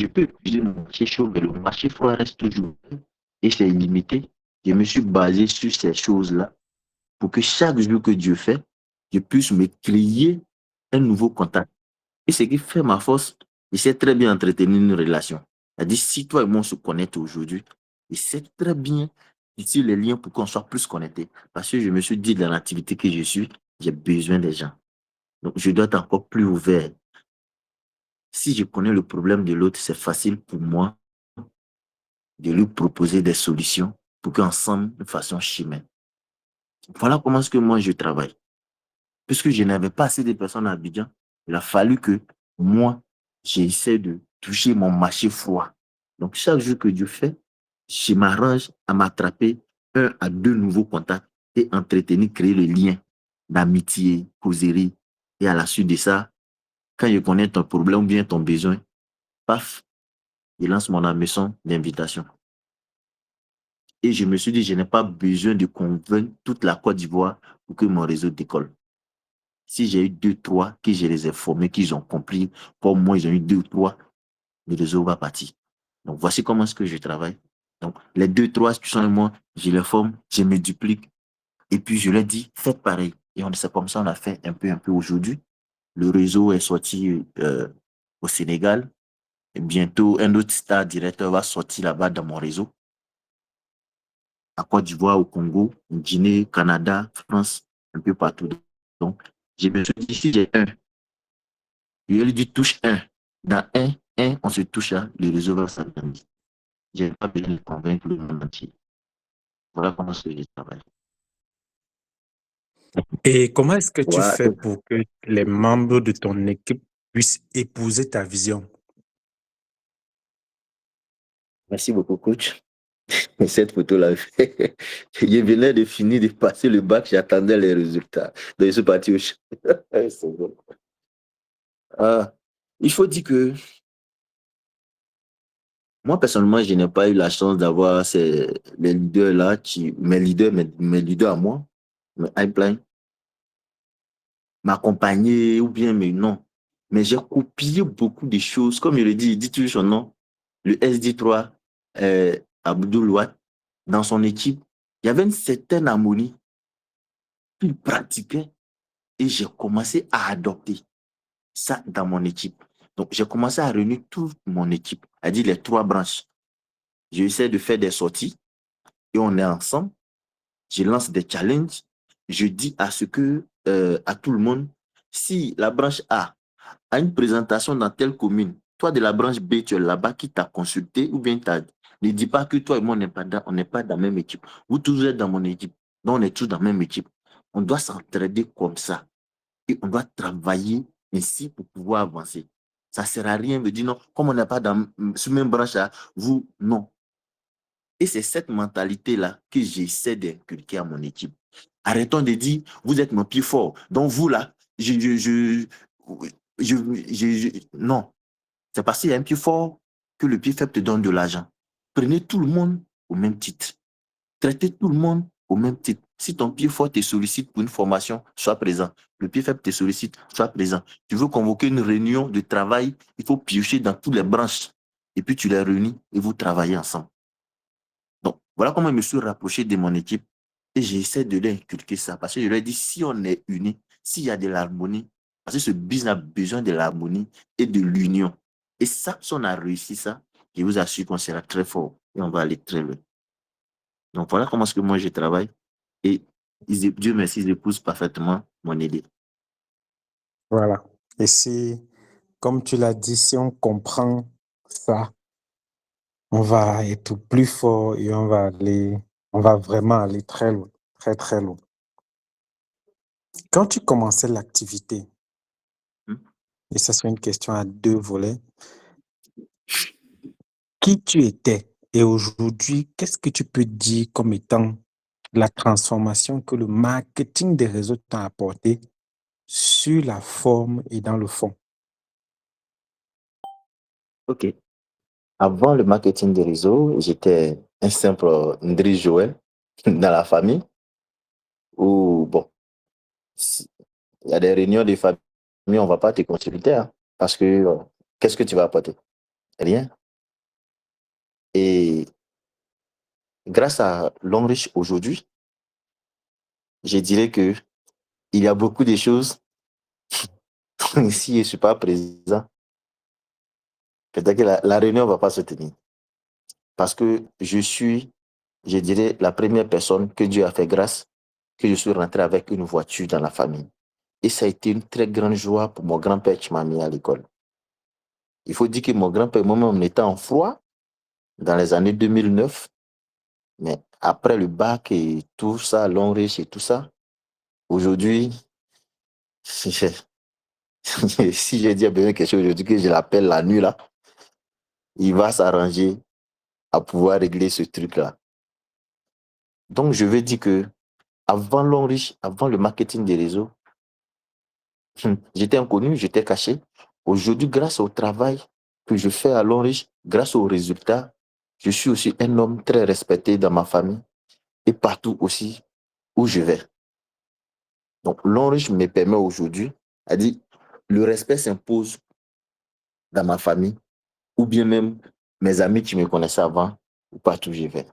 peux utiliser le marché chaud, mais le marché froid reste toujours et c'est illimité. Je me suis basé sur ces choses-là pour que chaque jour que Dieu fait, je puisse me créer un nouveau contact. Et ce qui fait ma force, je sais très bien entretenir une relation. C'est-à-dire, si toi et moi on se connecte aujourd'hui, je sais très bien utiliser les liens pour qu'on soit plus connectés. Parce que je me suis dit, dans l'activité que je suis, j'ai besoin des gens. Donc, je dois être encore plus ouvert. Si je connais le problème de l'autre, c'est facile pour moi de lui proposer des solutions pour qu'ensemble, nous fassions chemin. Voilà comment est-ce que moi je travaille. Puisque je n'avais pas assez de personnes à Abidjan, il a fallu que moi, j'essaie de toucher mon marché froid. Donc, chaque jour que Dieu fait, je m'arrange à m'attraper 1 à 2 nouveaux contacts et entretenir, créer le lien d'amitié, causerie. Et à la suite de ça, quand je connais ton problème ou bien ton besoin, paf, je lance mon hameçon d'invitation. Et je me suis dit, je n'ai pas besoin de convaincre toute la Côte d'Ivoire pour que mon réseau décolle. Si j'ai eu 2, 3, que je les ai formés, qu'ils ont compris, comme moi, ils ont eu 2 ou 3, le réseau va partir. Donc, voici comment est-ce que je travaille. Donc, les 2, 3 qui sont moi, je les forme, je me duplique. Et puis, je leur dis, faites pareil. Et c'est comme ça, on a fait un peu aujourd'hui. Le réseau est sorti au Sénégal. Et bientôt, un autre star directeur va sortir là-bas dans mon réseau. À Côte d'Ivoire, au Congo, au Guinée, Canada, France, un peu partout. Donc, je me suis dit, si j'ai un, je lui dis touche un. Dans un, on se touche à, le réseau va s'agrandir. Je n'ai pas besoin de convaincre le monde entier. Voilà comment je travaille. Et comment est-ce que tu Voilà. fais pour que les membres de ton équipe puissent épouser ta vision? Merci beaucoup, coach. Et cette photo-là, je venais de finir de passer le bac, j'attendais les résultats. Donc, je suis parti au champ. C'est bon. Il faut dire que moi, personnellement, je n'ai pas eu la chance d'avoir les leaders-là, mes leaders à moi, mes pipeline, m'accompagner ou bien, mais non. Mais j'ai copié beaucoup de choses. Comme je le dis, il dit toujours son nom, le SD3, Abdul Wad, dans son équipe, il y avait une certaine harmonie qu'il pratiquait et j'ai commencé à adopter ça dans mon équipe. Donc, j'ai commencé à réunir toute mon équipe, c'est-à-dire les 3 branches. J'essaie de faire des sorties et on est ensemble. Je lance des challenges. Je dis à tout le monde, si la branche A a une présentation dans telle commune, toi de la branche B, tu es là-bas qui t'a consulté ou bien ne dis pas que toi et moi, on n'est pas dans la même équipe. Vous tous êtes dans mon équipe. Donc, on est tous dans la même équipe. On doit s'entraider comme ça. Et on doit travailler ainsi pour pouvoir avancer. Ça ne sert à rien de dire non, comme on n'est pas sur la même branche, vous, non. Et c'est cette mentalité-là que j'essaie d'inculquer à mon équipe. Arrêtons de dire, vous êtes mon pied fort. Donc vous, là, non. C'est parce qu'il y a un pied fort que le pied faible te donne de l'argent. Prenez tout le monde au même titre. Traitez tout le monde au même titre. Si ton pied fort te sollicite pour une formation, sois présent. Le pied faible te sollicite, sois présent. Tu veux convoquer une réunion de travail, il faut piocher dans toutes les branches. Et puis tu les réunis et vous travaillez ensemble. Donc, voilà comment je me suis rapproché de mon équipe et j'essaie de leur inculquer ça. Parce que je leur ai dit, si on est unis, s'il y a de l'harmonie, parce que ce business a besoin de l'harmonie et de l'union. Et ça, si on a réussi ça, je vous assure qu'on sera très fort et on va aller très loin. Donc, voilà comment est-ce que moi je travaille. Et Dieu merci, ils épousent parfaitement mon idée. Voilà. Et si, comme tu l'as dit, si on comprend ça, on va être plus fort et on va vraiment aller très loin, très, très loin. Quand tu commençais l'activité, et ça c'est une question à 2 volets, qui tu étais et aujourd'hui, qu'est-ce que tu peux dire comme étant la transformation que le marketing des réseaux t'a apporté sur la forme et dans le fond? OK. Avant le marketing des réseaux, j'étais un simple Ndri Joël dans la famille où, bon, il y a des réunions de famille, on ne va pas te consulter, hein, parce que qu'est-ce que tu vas apporter? Rien. Et grâce à Longreach aujourd'hui, je dirais que il y a beaucoup de choses. Si je ne suis pas présent, peut-être que la réunion ne va pas se tenir. Parce que je suis, je dirais, la première personne que Dieu a fait grâce, que je suis rentré avec une voiture dans la famille. Et ça a été une très grande joie pour mon grand-père qui m'a mis à l'école. Il faut dire que mon grand-père, moi-même, on était en froid dans les années 2009. Mais après le bac et tout ça, Longreach et tout ça, aujourd'hui, si j'ai dit à besoin quelque chose aujourd'hui que je l'appelle la nuit là, il va s'arranger à pouvoir régler ce truc-là. Donc, je veux dire que avant l'homme riche, avant le marketing des réseaux, j'étais inconnu, j'étais caché. Aujourd'hui, grâce au travail que je fais à l'homme riche, grâce aux résultats, je suis aussi un homme très respecté dans ma famille et partout aussi où je vais. Donc, l'homme riche me permet aujourd'hui, à dire, le respect s'impose dans ma famille ou bien même mes amis qui me connaissaient avant ou partout où je vais.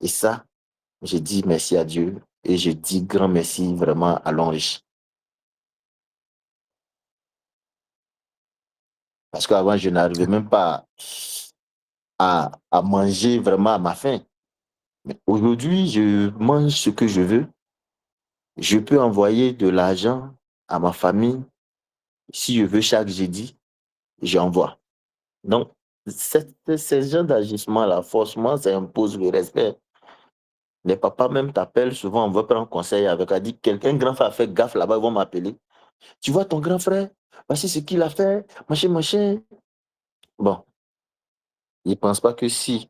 Et ça, j'ai dit merci à Dieu et je dis grand merci vraiment à l'homme riche. Parce qu'avant, je n'arrivais même pas à manger vraiment à ma faim. Mais aujourd'hui, je mange ce que je veux. Je peux envoyer de l'argent à ma famille. Si je veux chaque jeudi, j'envoie. Donc, ce genre d'agissement-là, forcément, ça impose le respect. Les papas même t'appellent souvent, on veut prendre conseil avec, a dit, quelqu'un grand frère a fait gaffe là-bas, ils vont m'appeler. Tu vois ton grand frère, voici ce qu'il a fait, machin, machin. Bon, ils ne pensent pas que si,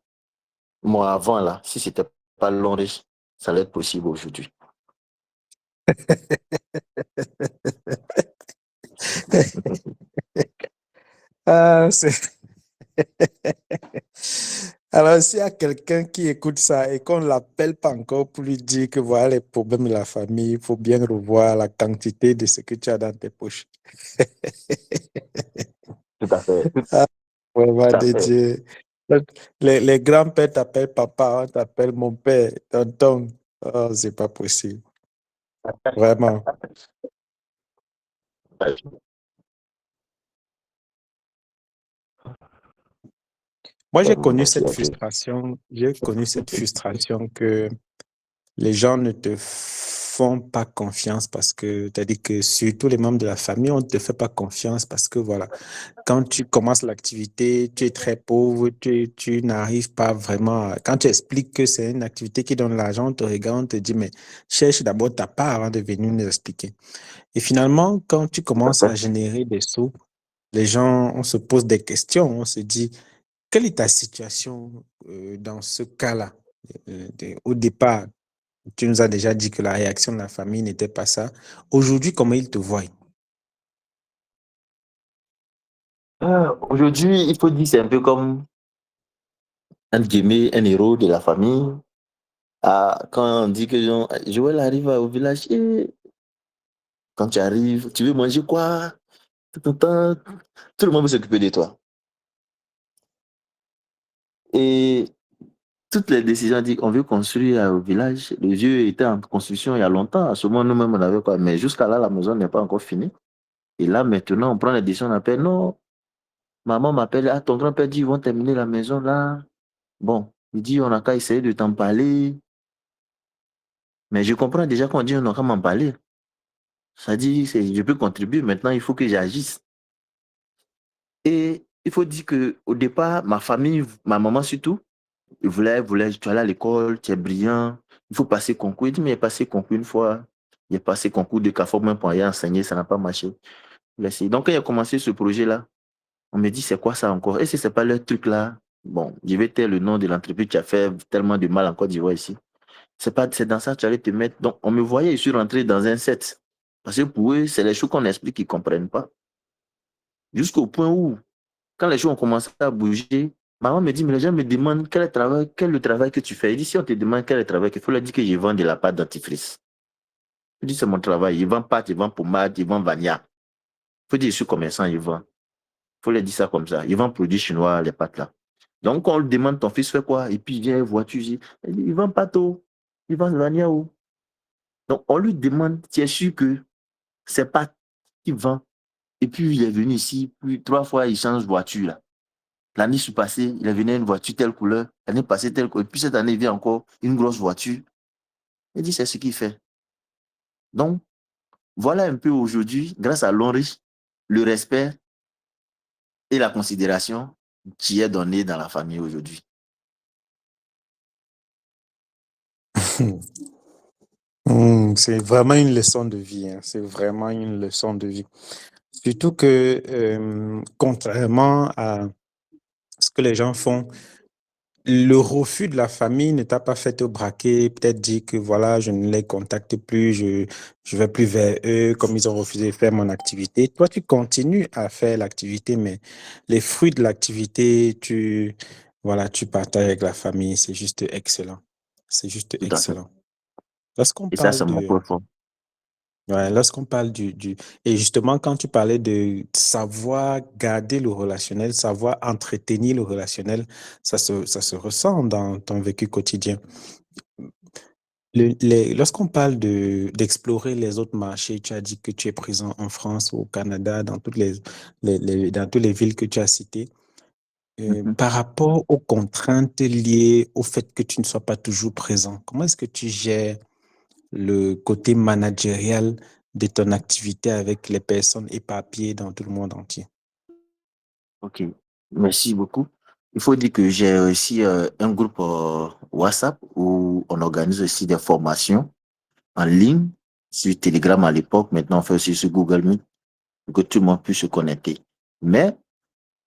moi avant là, si c'était pas long riche, ça allait être possible aujourd'hui. Ah, Alors, s'il y a quelqu'un qui écoute ça et qu'on ne l'appelle pas encore pour lui dire que voilà les problèmes de la famille, il faut bien revoir la quantité de ce que tu as dans tes poches. Tout à fait, tout Ah, vraiment, à fait. Dieu. Les grands-pères t'appellent papa, on t'appelle mon père, tonton. Oh, c'est pas possible. Vraiment. Moi, Vraiment, merci à Dieu. j'ai connu cette frustration que les gens ne te font pas confiance parce que, c'est-à-dire que surtout les membres de la famille, on ne te fait pas confiance parce que voilà, quand tu commences l'activité, tu es très pauvre, tu n'arrives pas vraiment, quand tu expliques que c'est une activité qui donne l'argent, on te regarde, on te dit, mais cherche d'abord ta part avant de venir nous expliquer. Et finalement, quand tu Tout à commences fait. à générer des sous, les gens, on se pose des questions, on se dit, quelle est ta situation dans ce cas-là? Au départ, tu nous as déjà dit que la réaction de la famille n'était pas ça. Aujourd'hui, comment ils te voient? Aujourd'hui, il faut dire c'est un peu comme entre guillemets, un héros de la famille. Ah, quand on dit que Joël arrive au village, quand tu arrives, tu veux manger quoi? Tout le temps, tout le monde veut s'occuper de toi. Et toutes les décisions, on dit on veut construire au village. Le vieux était en construction il y a longtemps. À ce moment, nous-mêmes, on avait quoi? Mais jusqu'à là, la maison n'est pas encore finie. Et là, maintenant, on prend les décisions, on appelle, non, maman m'appelle, ah, ton grand-père dit, ils vont terminer la maison là. Bon, il dit, on n'a qu'à essayer de t'en parler. Mais je comprends déjà qu'on dit, on n'a qu'à m'en parler. Ça dit, je peux contribuer, maintenant, il faut que j'agisse. Et il faut dire qu'au départ, ma famille, ma maman surtout, voulait, tu allais à l'école, tu es brillant, il faut passer concours. Il dit, mais il a passé concours une fois, il a passé concours de CAFOR même pour aller enseigner, ça n'a pas marché. Donc, quand il a commencé ce projet-là, on me dit, c'est quoi ça encore? Et si ce n'est pas le truc là, bon, je vais taire le nom de l'entreprise qui a fait tellement de mal en Côte d'Ivoire ici. C'est dans ça que tu allais te mettre. Donc, on me voyait, je suis rentré dans un set. Parce que pour eux, c'est les choses qu'on explique qu'ils ne comprennent pas. Jusqu'au point où, quand les choses ont commencé à bouger, maman me dit, mais les gens me demandent quel est le travail que tu fais. Il dit, si on te demande quel est le travail, il faut leur dire que je vends de la pâte dentifrice. Je dis, c'est mon travail. Ils vendent pâte, ils vendent pommade, ils vendent vania. Il faut dire, je suis commerçant, ils vendent. Il faut leur dire ça comme ça. Ils vendent produits chinois, les pâtes là. Donc, quand on lui demande, ton fils fait quoi? Et puis, il vient, voiture, il dit, il vend pâte, oh. Il vend vania, oh. Donc, on lui demande, tu es sûr que c'est pas qu'il vend. Et puis, il est venu ici, puis 3 fois, il change de voiture. Là. L'année passée, il est venu une voiture telle couleur. L'année passée, telle couleur. Et puis, cette année, il vient encore une grosse voiture. Il dit, c'est ce qu'il fait. Donc, voilà un peu aujourd'hui, grâce à l'enrichissement, le respect et la considération qui est donnée dans la famille aujourd'hui. C'est vraiment une leçon de vie, hein. C'est vraiment une leçon de vie. Surtout que, contrairement à ce que les gens font, le refus de la famille ne t'a pas fait te braquer, peut-être dit que voilà, je ne les contacte plus, je vais plus vers eux, comme ils ont refusé de faire mon activité. Toi, tu continues à faire l'activité, mais les fruits de l'activité, voilà, tu partages avec la famille. C'est juste excellent. C'est juste Tout à fait. excellent. Lorsqu'on Et ça, parle c'est mon de, point fort. ouais, lorsqu'on parle et justement, quand tu parlais de savoir garder le relationnel, savoir entretenir le relationnel, ça se ressent dans ton vécu quotidien. Lorsqu'on parle d'explorer les autres marchés, tu as dit que tu es présent en France, au Canada, dans dans toutes les villes que tu as citées. Mhm. Par rapport aux contraintes liées au fait que tu ne sois pas toujours présent, comment est-ce que tu gères le côté managérial de ton activité avec les personnes éparpillées dans tout le monde entier? OK. Merci beaucoup. Il faut dire que j'ai aussi un groupe WhatsApp où on organise aussi des formations en ligne sur Telegram à l'époque. Maintenant, on fait aussi sur Google Meet pour que tout le monde puisse se connecter. Mais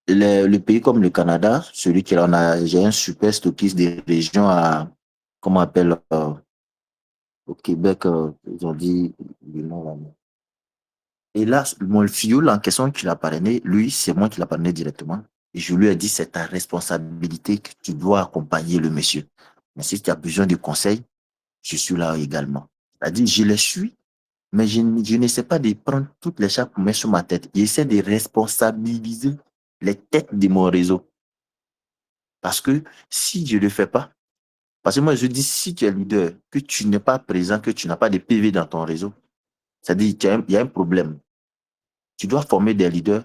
le pays comme le Canada, celui qui en a, j'ai un super stockiste des régions à, comment on appelle, au Québec, ils ont dit le nom là. Et là, mon filleul en question qui l'a parrainé, lui, c'est moi qui l'a parrainé directement. Et je lui ai dit, c'est ta responsabilité que tu dois accompagner le monsieur. Mais si tu as besoin de conseils, je suis là également. C'est-à-dire, je les suis, mais je n'essaie pas de prendre toutes les charges pour mettre sur ma tête. J'essaie de responsabiliser les têtes de mon réseau. Parce que si je ne le fais pas, parce que moi, je dis, si tu es leader, que tu n'es pas présent, que tu n'as pas de PV dans ton réseau, c'est-à-dire qu'il y a un problème. Tu dois former des leaders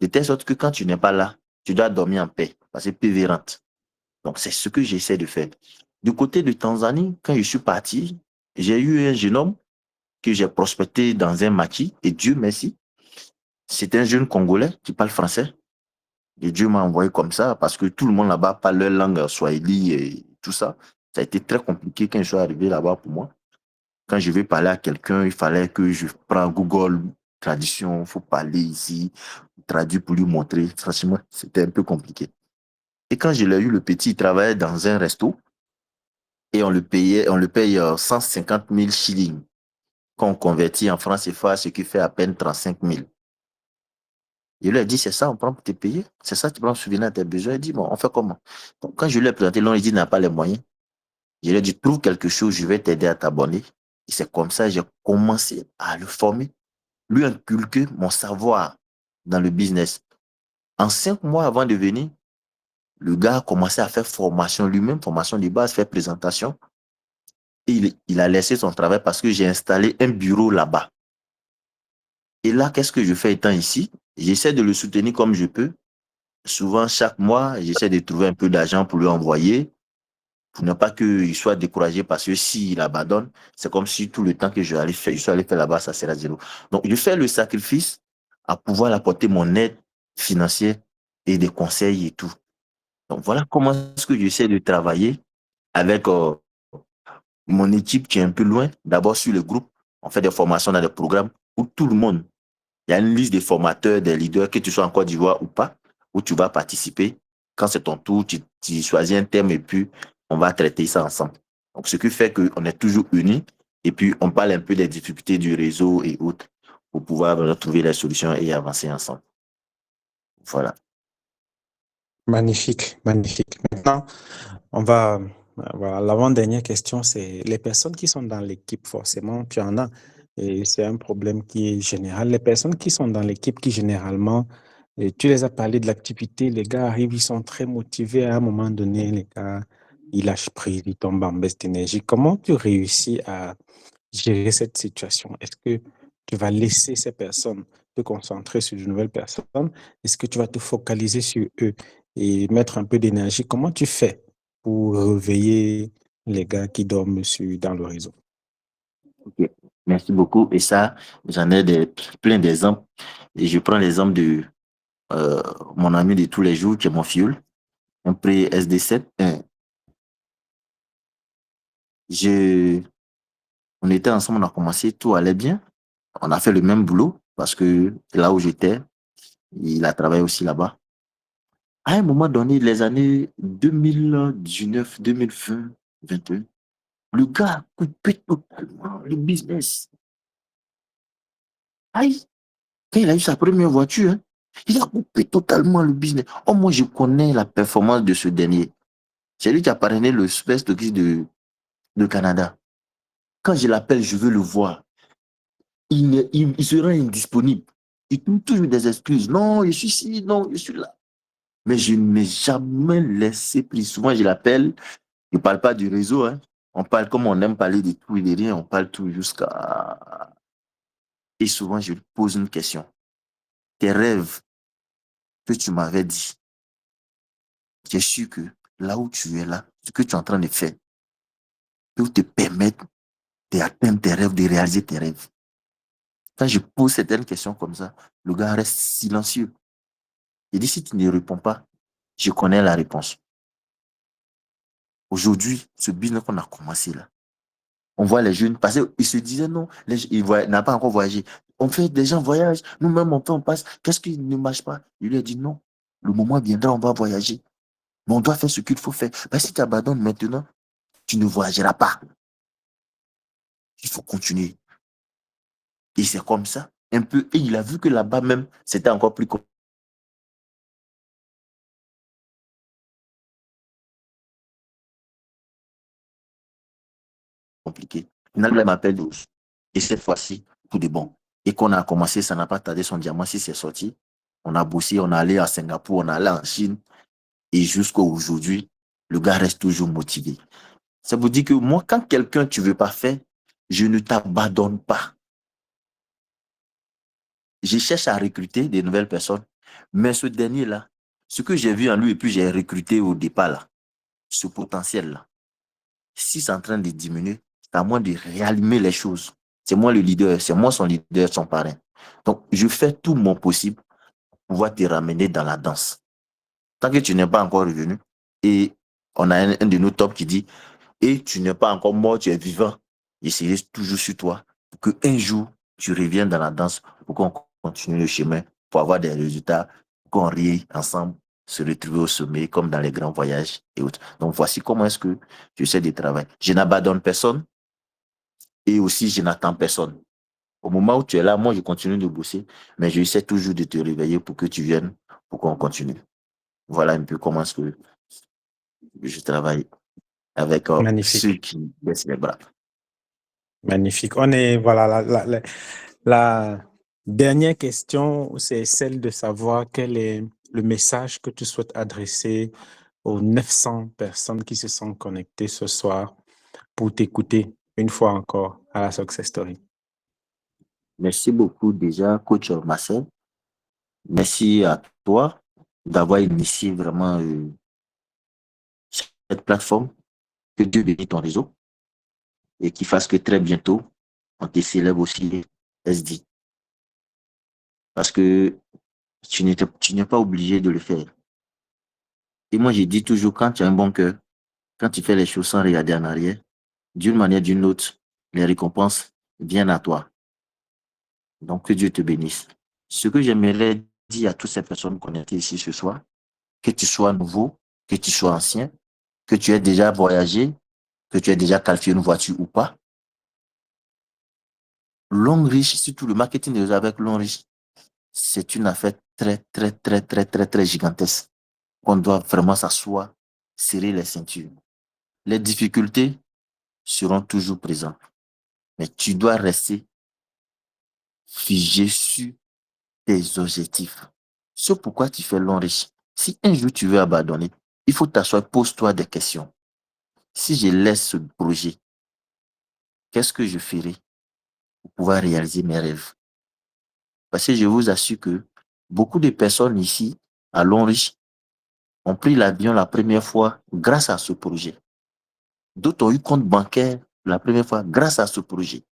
de telle sorte que quand tu n'es pas là, tu dois dormir en paix, parce que PV rentre. Donc, c'est ce que j'essaie de faire. Du côté de Tanzanie, quand je suis parti, j'ai eu un jeune homme que j'ai prospecté dans un maquis, et Dieu merci, c'est un jeune Congolais qui parle français. Et Dieu m'a envoyé comme ça, parce que tout le monde là-bas parle leur langue swahili et tout ça. Ça a été très compliqué quand je suis arrivé là-bas pour moi. Quand je vais parler à quelqu'un, il fallait que je prenne Google Traduction, il faut parler ici, traduire pour lui montrer. Franchement, c'était un peu compliqué. Et quand je l'ai eu, le petit, il travaillait dans un resto et on le paye 150 000 shillings. Quand on convertit en francs CFA, ce qui fait à peine 35 000. Je lui ai dit, c'est ça, on prend pour te payer. C'est ça, tu prends souvenir à tes besoins. Il dit, bon, on fait comment? Donc, quand je lui ai présenté, l'on il dit, il n'a pas les moyens. Je lui ai dit, trouve quelque chose, je vais t'aider à t'abonner. Et c'est comme ça que j'ai commencé à le former, lui inculquer mon savoir dans le business. En 5 mois avant de venir, le gars a commencé à faire formation lui-même, formation de base, faire présentation. Et il a laissé son travail parce que j'ai installé un bureau là-bas. Et là, qu'est-ce que je fais étant ici? J'essaie de le soutenir comme je peux. Souvent, chaque mois, j'essaie de trouver un peu d'argent pour lui envoyer, pour ne pas qu'il soit découragé parce que s'il abandonne, c'est comme si tout le temps que je suis allé faire là-bas, ça sera zéro. Donc, je fais le sacrifice à pouvoir apporter mon aide financière et des conseils et tout. Donc, voilà comment est-ce que j'essaie de travailler avec mon équipe qui est un peu loin. D'abord, sur le groupe, on fait des formations dans des programmes où tout le monde, il y a une liste des formateurs, des leaders, que tu sois en Côte d'Ivoire ou pas, où tu vas participer. Quand c'est ton tour, tu choisis un thème et puis on va traiter ça ensemble. Donc, ce qui fait qu'on est toujours unis et puis on parle un peu des difficultés du réseau et autres pour pouvoir trouver les solutions et avancer ensemble. Voilà. Magnifique, magnifique. Maintenant, on va, voilà, l'avant-dernière question, c'est les personnes qui sont dans l'équipe, forcément, tu en as, et c'est un problème qui est général. Les personnes qui sont dans l'équipe, qui généralement, tu les as parlé de l'activité, les gars arrivent, ils sont très motivés, à un moment donné, les gars, ils lâchent prise, ils tombent en baisse d'énergie. Comment tu réussis à gérer cette situation? Est-ce que tu vas laisser ces personnes te concentrer sur de nouvelles personnes? Est-ce que tu vas te focaliser sur eux et mettre un peu d'énergie? Comment tu fais pour réveiller les gars qui dorment dans le réseau? Ok. Merci beaucoup. Et ça, j'en ai plein d'exemples. Et je prends l'exemple de euh, mon ami de tous les jours, qui est mon filleul, un pré SD7. Je, on était ensemble, on a commencé, tout allait bien. On a fait le même boulot parce que là où j'étais, il a travaillé aussi là-bas. À un moment donné, les années 2019, 2020, 2021, le gars a coupé totalement le business. Aïe, quand il a eu sa première voiture, hein, il a coupé totalement le business. Oh, moi, je connais la performance de ce dernier. C'est lui qui a parrainé le Space de Canada. Quand je l'appelle, je veux le voir. Il sera indisponible. Il trouve toujours des excuses. Non, je suis ici, non, je suis là. Mais je ne m'ai jamais laissé prise. Souvent, je l'appelle. Je ne parle pas du réseau. Hein. On parle comme on aime parler de tout et de rien. On parle tout jusqu'à... Et souvent, je lui pose une question. Tes rêves que tu m'avais dit, j'ai su que là où tu es là, ce que tu es en train de faire, peut te permettre d'atteindre tes rêves, de réaliser tes rêves. Quand je pose certaines questions comme ça, le gars reste silencieux. Il dit, si tu ne réponds pas, je connais la réponse. Aujourd'hui, ce business qu'on a commencé là, on voit les jeunes passer, ils se disaient non, ils n'ont pas encore voyagé. On fait des gens voyagent, nous-mêmes on fait, on passe. Qu'est-ce qui ne marche pas? Il lui a dit non, le moment viendra, on va voyager. Mais on doit faire ce qu'il faut faire. Parce que si tu abandonnes maintenant, tu ne voyageras pas. Il faut continuer. Et c'est comme ça, un peu. Et il a vu que là-bas même, c'était encore plus compliqué. Finalement, il m'appelle et cette fois-ci, tout est bon. Et qu'on a commencé, ça n'a pas tardé, son diamant, si c'est sorti. On a bossé, on est allé à Singapour, on est allé en Chine. Et jusqu'à aujourd'hui, le gars reste toujours motivé. Ça vous dit que moi, quand quelqu'un tu veux pas faire, je ne t'abandonne pas. Je cherche à recruter des nouvelles personnes. Mais ce dernier-là, ce que j'ai vu en lui et puis j'ai recruté au départ, là, ce potentiel-là, si c'est en train de diminuer, c'est à moi de réanimer les choses. C'est moi le leader, c'est moi son leader, son parrain. Donc, je fais tout mon possible pour pouvoir te ramener dans la danse. Tant que tu n'es pas encore revenu, et on a un de nos tops qui dit, et tu n'es pas encore mort, tu es vivant, je serai toujours sur toi pour qu'un jour, tu reviennes dans la danse, pour qu'on continue le chemin, pour avoir des résultats, pour qu'on rie ensemble, se retrouver au sommet, comme dans les grands voyages et autres. Donc, voici comment est-ce que j'essaie de travailler. Je n'abandonne personne et aussi je n'attends personne. Au moment où tu es là, moi, je continue de bosser, mais j'essaie toujours de te réveiller pour que tu viennes, pour qu'on continue. Voilà un peu comment est-ce que je travaille avec ceux Magnifique, qui baissent les bras. magnifique. On est, voilà, la dernière question, c'est celle de savoir quel est le message que tu souhaites adresser aux 900 personnes qui se sont connectées ce soir pour t'écouter une fois encore à la Success Story. Merci beaucoup déjà, coach Marcel. Merci à toi d'avoir initié vraiment cette plateforme. Que Dieu bénisse ton réseau et qu'il fasse que très bientôt, on te célèbre aussi SD. Parce que tu n'es pas obligé de le faire. Et moi, j'ai dit toujours, quand tu as un bon cœur, quand tu fais les choses sans regarder en arrière, d'une manière ou d'une autre, les récompenses viennent à toi. Donc, que Dieu te bénisse. Ce que j'aimerais dire à toutes ces personnes connectées ici ce soir, que tu sois nouveau, que tu sois ancien, que tu aies déjà voyagé, que tu aies déjà qualifié une voiture ou pas, Longrich, surtout le marketing des réseaux avec Longrich, c'est une affaire très, très, très, très, très, très gigantesque. On doit vraiment s'asseoir, serrer les ceintures. Les difficultés seront toujours présentes, mais tu dois rester figé sur tes objectifs. C'est pourquoi tu fais Longrich. Si un jour tu veux abandonner, il faut t'asseoir, pose-toi des questions. Si je laisse ce projet, qu'est-ce que je ferai pour pouvoir réaliser mes rêves? Parce que je vous assure que beaucoup de personnes ici, à Longrich, ont pris l'avion la première fois grâce à ce projet. D'autres ont eu compte bancaire la première fois grâce à ce projet.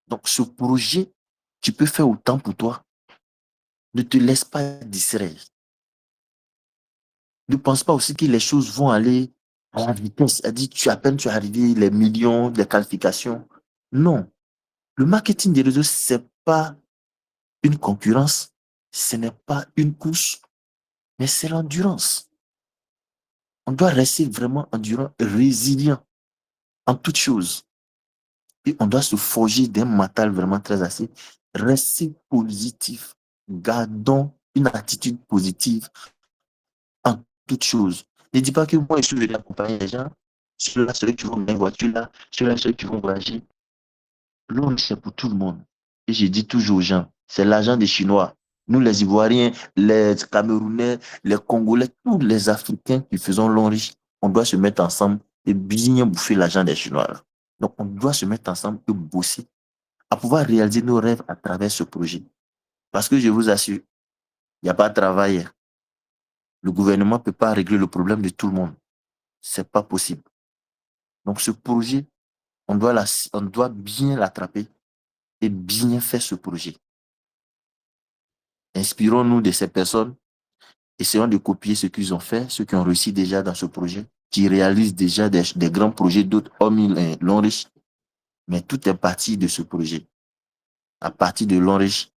Donc, ce projet, tu peux faire autant pour toi. Ne te laisse pas distraire. Ne pense pas aussi que les choses vont aller à la vitesse. C'est-à-dire, à peine tu es arrivé, les millions, les qualifications. Non. Le marketing des réseaux, ce n'est pas une concurrence. Ce n'est pas une course. mais c'est l'endurance. On doit rester vraiment endurant, résilient en toutes choses. Et on doit se forger d'un mental vraiment très assez. Rester positif. Gardons une attitude positive en toutes choses. Ne dis pas que moi, je suis venu accompagner les gens. Ceux-là, ceux qui vont dans une voiture là, ceux-là, ceux qui vont voyager. L'or, c'est pour tout le monde. Et je dis toujours aux gens, c'est l'argent des Chinois. Nous, les Ivoiriens, les Camerounais, les Congolais, tous les Africains qui faisons l'or riche, on doit se mettre ensemble et bien bouffer l'argent des Chinois, là. Donc, on doit se mettre ensemble et bosser à pouvoir réaliser nos rêves à travers ce projet. Parce que je vous assure, il n'y a pas de travail. Le gouvernement ne peut pas régler le problème de tout le monde. C'est pas possible. Donc, ce projet, on doit bien l'attraper et bien faire ce projet. Inspirons-nous de ces personnes, essayons de copier ce qu'ils ont fait, ceux qui ont réussi déjà dans ce projet, qui réalisent déjà des grands projets, d'autres hommes l'ont riche. Mais tout est parti de ce projet. À partir de l'Onriche,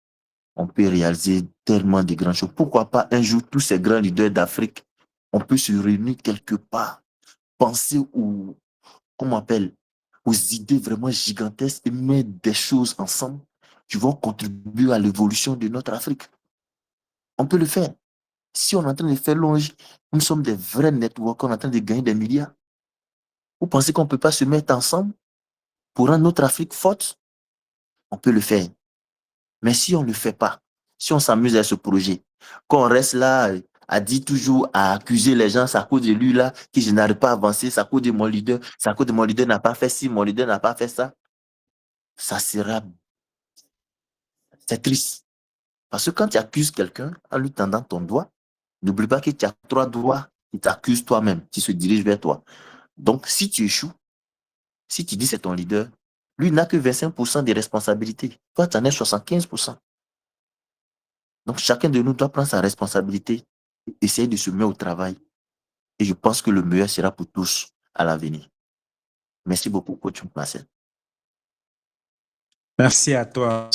on peut réaliser tellement de grandes choses. Pourquoi pas un jour, tous ces grands leaders d'Afrique, on peut se réunir quelque part, penser comment on appelle, aux idées vraiment gigantesques et mettre des choses ensemble qui vont contribuer à l'évolution de notre Afrique. On peut le faire. Si on est en train de faire longe, nous sommes des vrais networkers, on est en train de gagner des milliards. Vous pensez qu'on ne peut pas se mettre ensemble pour rendre notre Afrique forte? On peut le faire. Mais si on ne le fait pas, si on s'amuse à ce projet, qu'on reste là à dire toujours, à accuser les gens, c'est à cause de lui là, que je n'arrive pas à avancer, c'est à cause de mon leader, c'est à cause de mon leader n'a pas fait ci, mon leader n'a pas fait ça, ça sera, c'est triste. Parce que quand tu accuses quelqu'un en lui tendant ton doigt, n'oublie pas que tu as 3 doigts qui t'accusent toi-même, qui se dirigent vers toi. Donc, si tu échoues, si tu dis c'est ton leader, lui n'a que 25% de responsabilité. Toi, tu en es 75%. Donc, chacun de nous doit prendre sa responsabilité et essayer de se mettre au travail. Et je pense que le meilleur sera pour tous à l'avenir. Merci beaucoup, coach Marcel. Merci à toi,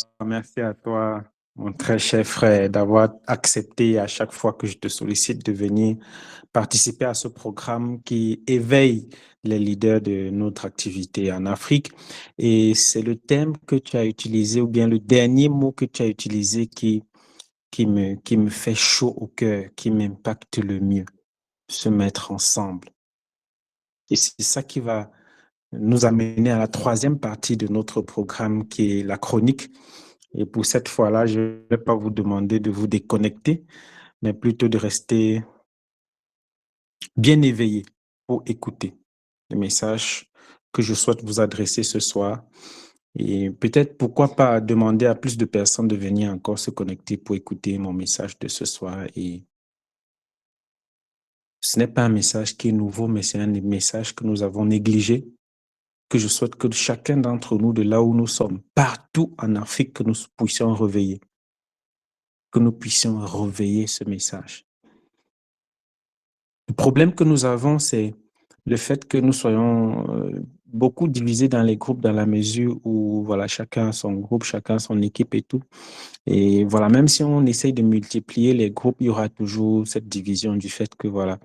mon très cher frère, d'avoir accepté à chaque fois que je te sollicite de venir participer à ce programme qui éveille les leaders de notre activité en Afrique. Et c'est le thème que tu as utilisé, ou bien le dernier mot que tu as utilisé qui me fait chaud au cœur, qui m'impacte le mieux, se mettre ensemble. Et c'est ça qui va nous amener à la troisième partie de notre programme qui est la chronique. Et pour cette fois-là, je ne vais pas vous demander de vous déconnecter, mais plutôt de rester bien éveillé pour écouter le message que je souhaite vous adresser ce soir. Et peut-être, pourquoi pas demander à plus de personnes de venir encore se connecter pour écouter mon message de ce soir. Et ce n'est pas un message qui est nouveau, mais c'est un message que nous avons négligé, que je souhaite que chacun d'entre nous, de là où nous sommes, partout en Afrique, que nous puissions réveiller, ce message. Le problème que nous avons, c'est le fait que nous soyons beaucoup divisés dans les groupes, dans la mesure où voilà, chacun a son groupe, chacun a son équipe et tout. Et voilà, même si on essaye de multiplier les groupes, il y aura toujours cette division du fait que voilà,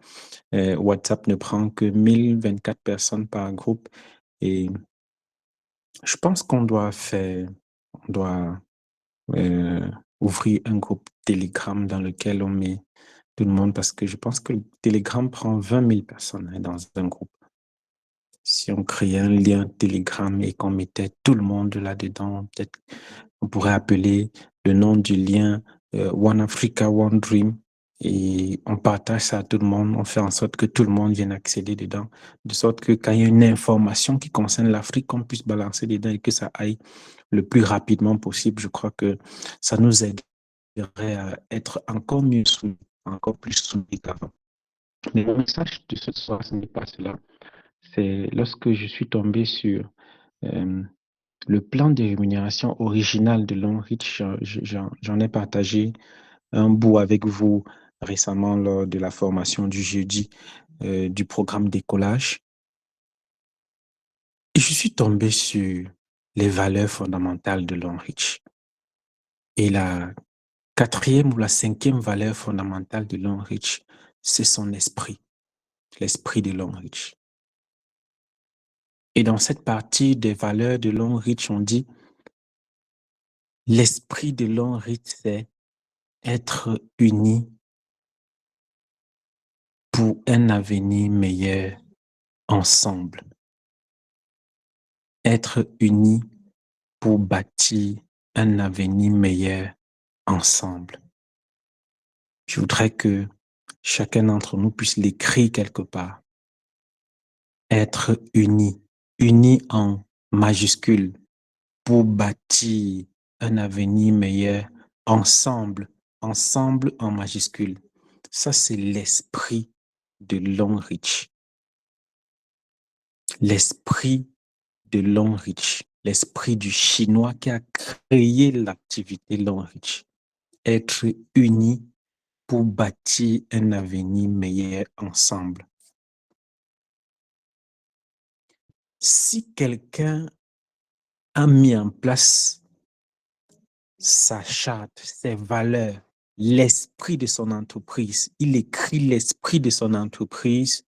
WhatsApp ne prend que 1024 personnes par groupe. Et je pense qu'on doit ouvrir un groupe Telegram dans lequel on met tout le monde, parce que je pense que le Telegram prend 20 000 personnes dans un groupe. Si on créait un lien Telegram et qu'on mettait tout le monde là-dedans, peut-être on pourrait appeler le nom du lien One Africa, One Dream, et on partage ça à tout le monde, on fait en sorte que tout le monde vienne accéder dedans, de sorte que quand il y a une information qui concerne l'Afrique, on puisse balancer dedans et que ça aille le plus rapidement possible. Je crois que ça nous aiderait à être encore mieux soumis, encore plus soumis qu'avant. Mais mon message de ce soir, ce n'est pas cela. C'est lorsque je suis tombé sur le plan de rémunération original de Longreach, j'en ai partagé un bout avec vous récemment lors de la formation du jeudi du programme d'écolage. Et je suis tombé sur les valeurs fondamentales de Longreach. Et la quatrième ou la cinquième valeur fondamentale de Long Reach, c'est son esprit, l'esprit de Long Reach. Et dans cette partie des valeurs de Long Reach, on dit l'esprit de Long Reach, c'est être unis pour un avenir meilleur ensemble. Être unis pour bâtir un avenir meilleur ensemble. Je voudrais que chacun d'entre nous puisse l'écrire quelque part. Être unis, unis en majuscule pour bâtir un avenir meilleur ensemble, ensemble en majuscule. Ça, c'est l'esprit de Long Reach. L'esprit de Long Reach, l'esprit du Chinois qui a créé l'activité Long Reach. Être unis pour bâtir un avenir meilleur ensemble. Si quelqu'un a mis en place sa charte, ses valeurs, l'esprit de son entreprise, il écrit l'esprit de son entreprise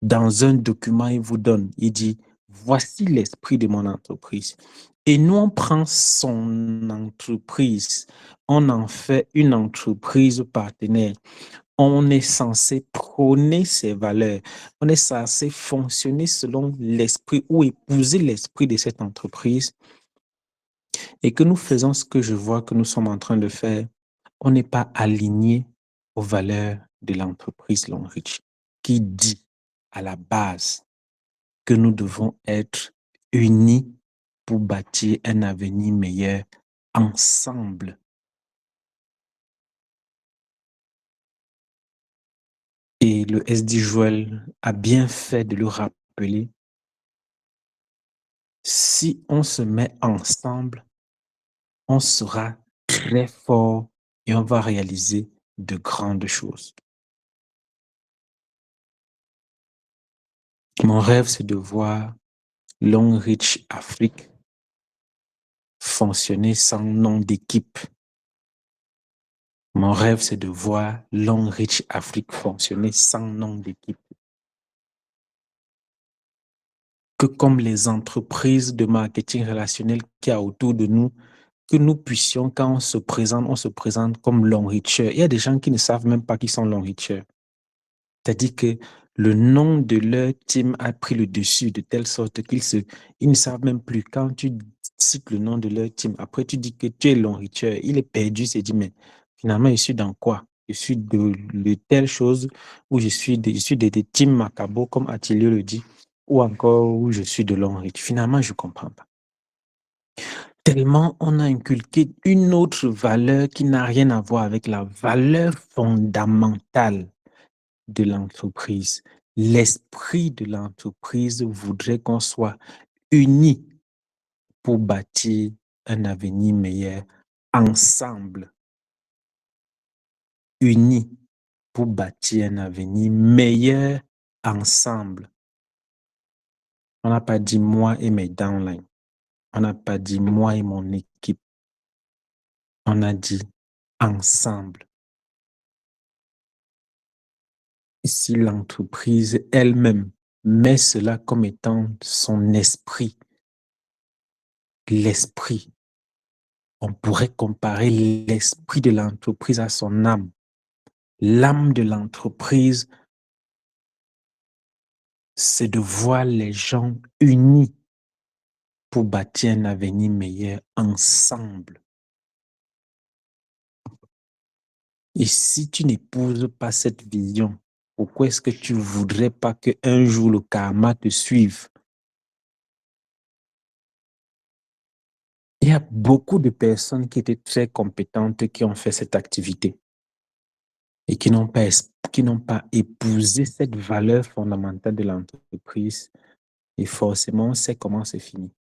dans un document, il vous donne, il dit, voici l'esprit de mon entreprise. Et nous, on prend son entreprise, on en fait une entreprise partenaire. On est censé prôner ses valeurs. On est censé fonctionner selon l'esprit ou épouser l'esprit de cette entreprise. Et que nous faisons ce que je vois que nous sommes en train de faire, on n'est pas aligné aux valeurs de l'entreprise Long Reach, qui dit à la base que nous devons être unis pour bâtir un avenir meilleur ensemble. Et le SD Joël a bien fait de le rappeler. Si on se met ensemble, on sera très fort et on va réaliser de grandes choses. Mon rêve, c'est de voir Long Reach Afrique fonctionner sans nom d'équipe. Mon rêve, c'est de voir Long Reach Afrique fonctionner sans nom d'équipe. Que comme les entreprises de marketing relationnel qu'il y a autour de nous, que nous puissions, quand on se présente comme Long Reacher. Il y a des gens qui ne savent même pas qu'ils sont Long Reacher. C'est-à-dire que le nom de leur team a pris le dessus de telle sorte ils ne savent même plus. Quand tu cites le nom de leur team, après tu dis que tu es Long Reacher, il est perdu, il s'est dit, mais finalement, je suis dans quoi? Je suis de telle chose, ou je suis des teams Macabo, comme Attilio le dit, ou encore où je suis de Long Reach. Finalement, je ne comprends pas. Tellement on a inculqué une autre valeur qui n'a rien à voir avec la valeur fondamentale de l'entreprise. L'esprit de l'entreprise voudrait qu'on soit unis pour bâtir un avenir meilleur ensemble. Unis pour bâtir un avenir meilleur ensemble. On n'a pas dit moi et mes downlines. On n'a pas dit moi et mon équipe. On a dit ensemble. Si l'entreprise elle-même met cela comme étant son esprit, l'esprit, on pourrait comparer l'esprit de l'entreprise à son âme. L'âme de l'entreprise, c'est de voir les gens unis pour bâtir un avenir meilleur ensemble. Et si tu n'épouses pas cette vision, pourquoi est-ce que tu ne voudrais pas qu'un jour le karma te suive? Il y a beaucoup de personnes qui étaient très compétentes qui ont fait cette activité et qui n'ont pas épousé cette valeur fondamentale de l'entreprise. Et forcément, on sait comment c'est fini.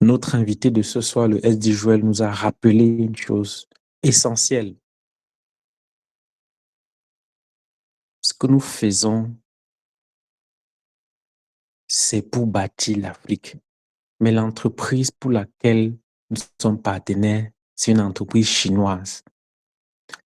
Notre invité de ce soir, le SD Joël, nous a rappelé une chose essentielle. Ce que nous faisons, c'est pour bâtir l'Afrique. Mais l'entreprise pour laquelle Nous sommes partenaires, c'est une entreprise chinoise.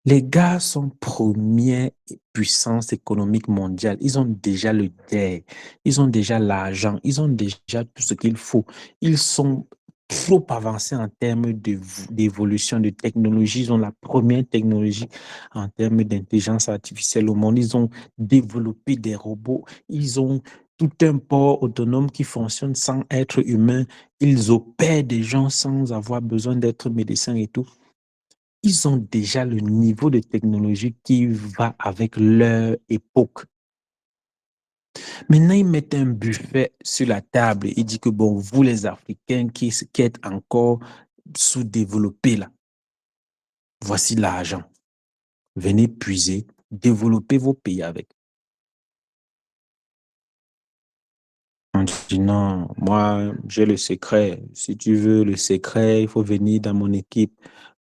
Les gars sont première puissance économique mondiale. Ils ont déjà le terre, ils ont déjà l'argent, ils ont déjà tout ce qu'il faut. Ils sont trop avancés en termes d'évolution de technologie. Ils ont la première technologie en termes d'intelligence artificielle au monde. Ils ont développé des robots. Ils ont tout un port autonome qui fonctionne sans être humain. Ils opèrent des gens sans avoir besoin d'être médecin et tout. Ils ont déjà le niveau de technologie qui va avec leur époque. Maintenant, ils mettent un buffet sur la table et ils disent que, bon, vous les Africains qui êtes encore sous-développés là, voici l'argent. Venez puiser, développer vos pays avec. On dit non, moi, j'ai le secret. Si tu veux le secret, il faut venir dans mon équipe.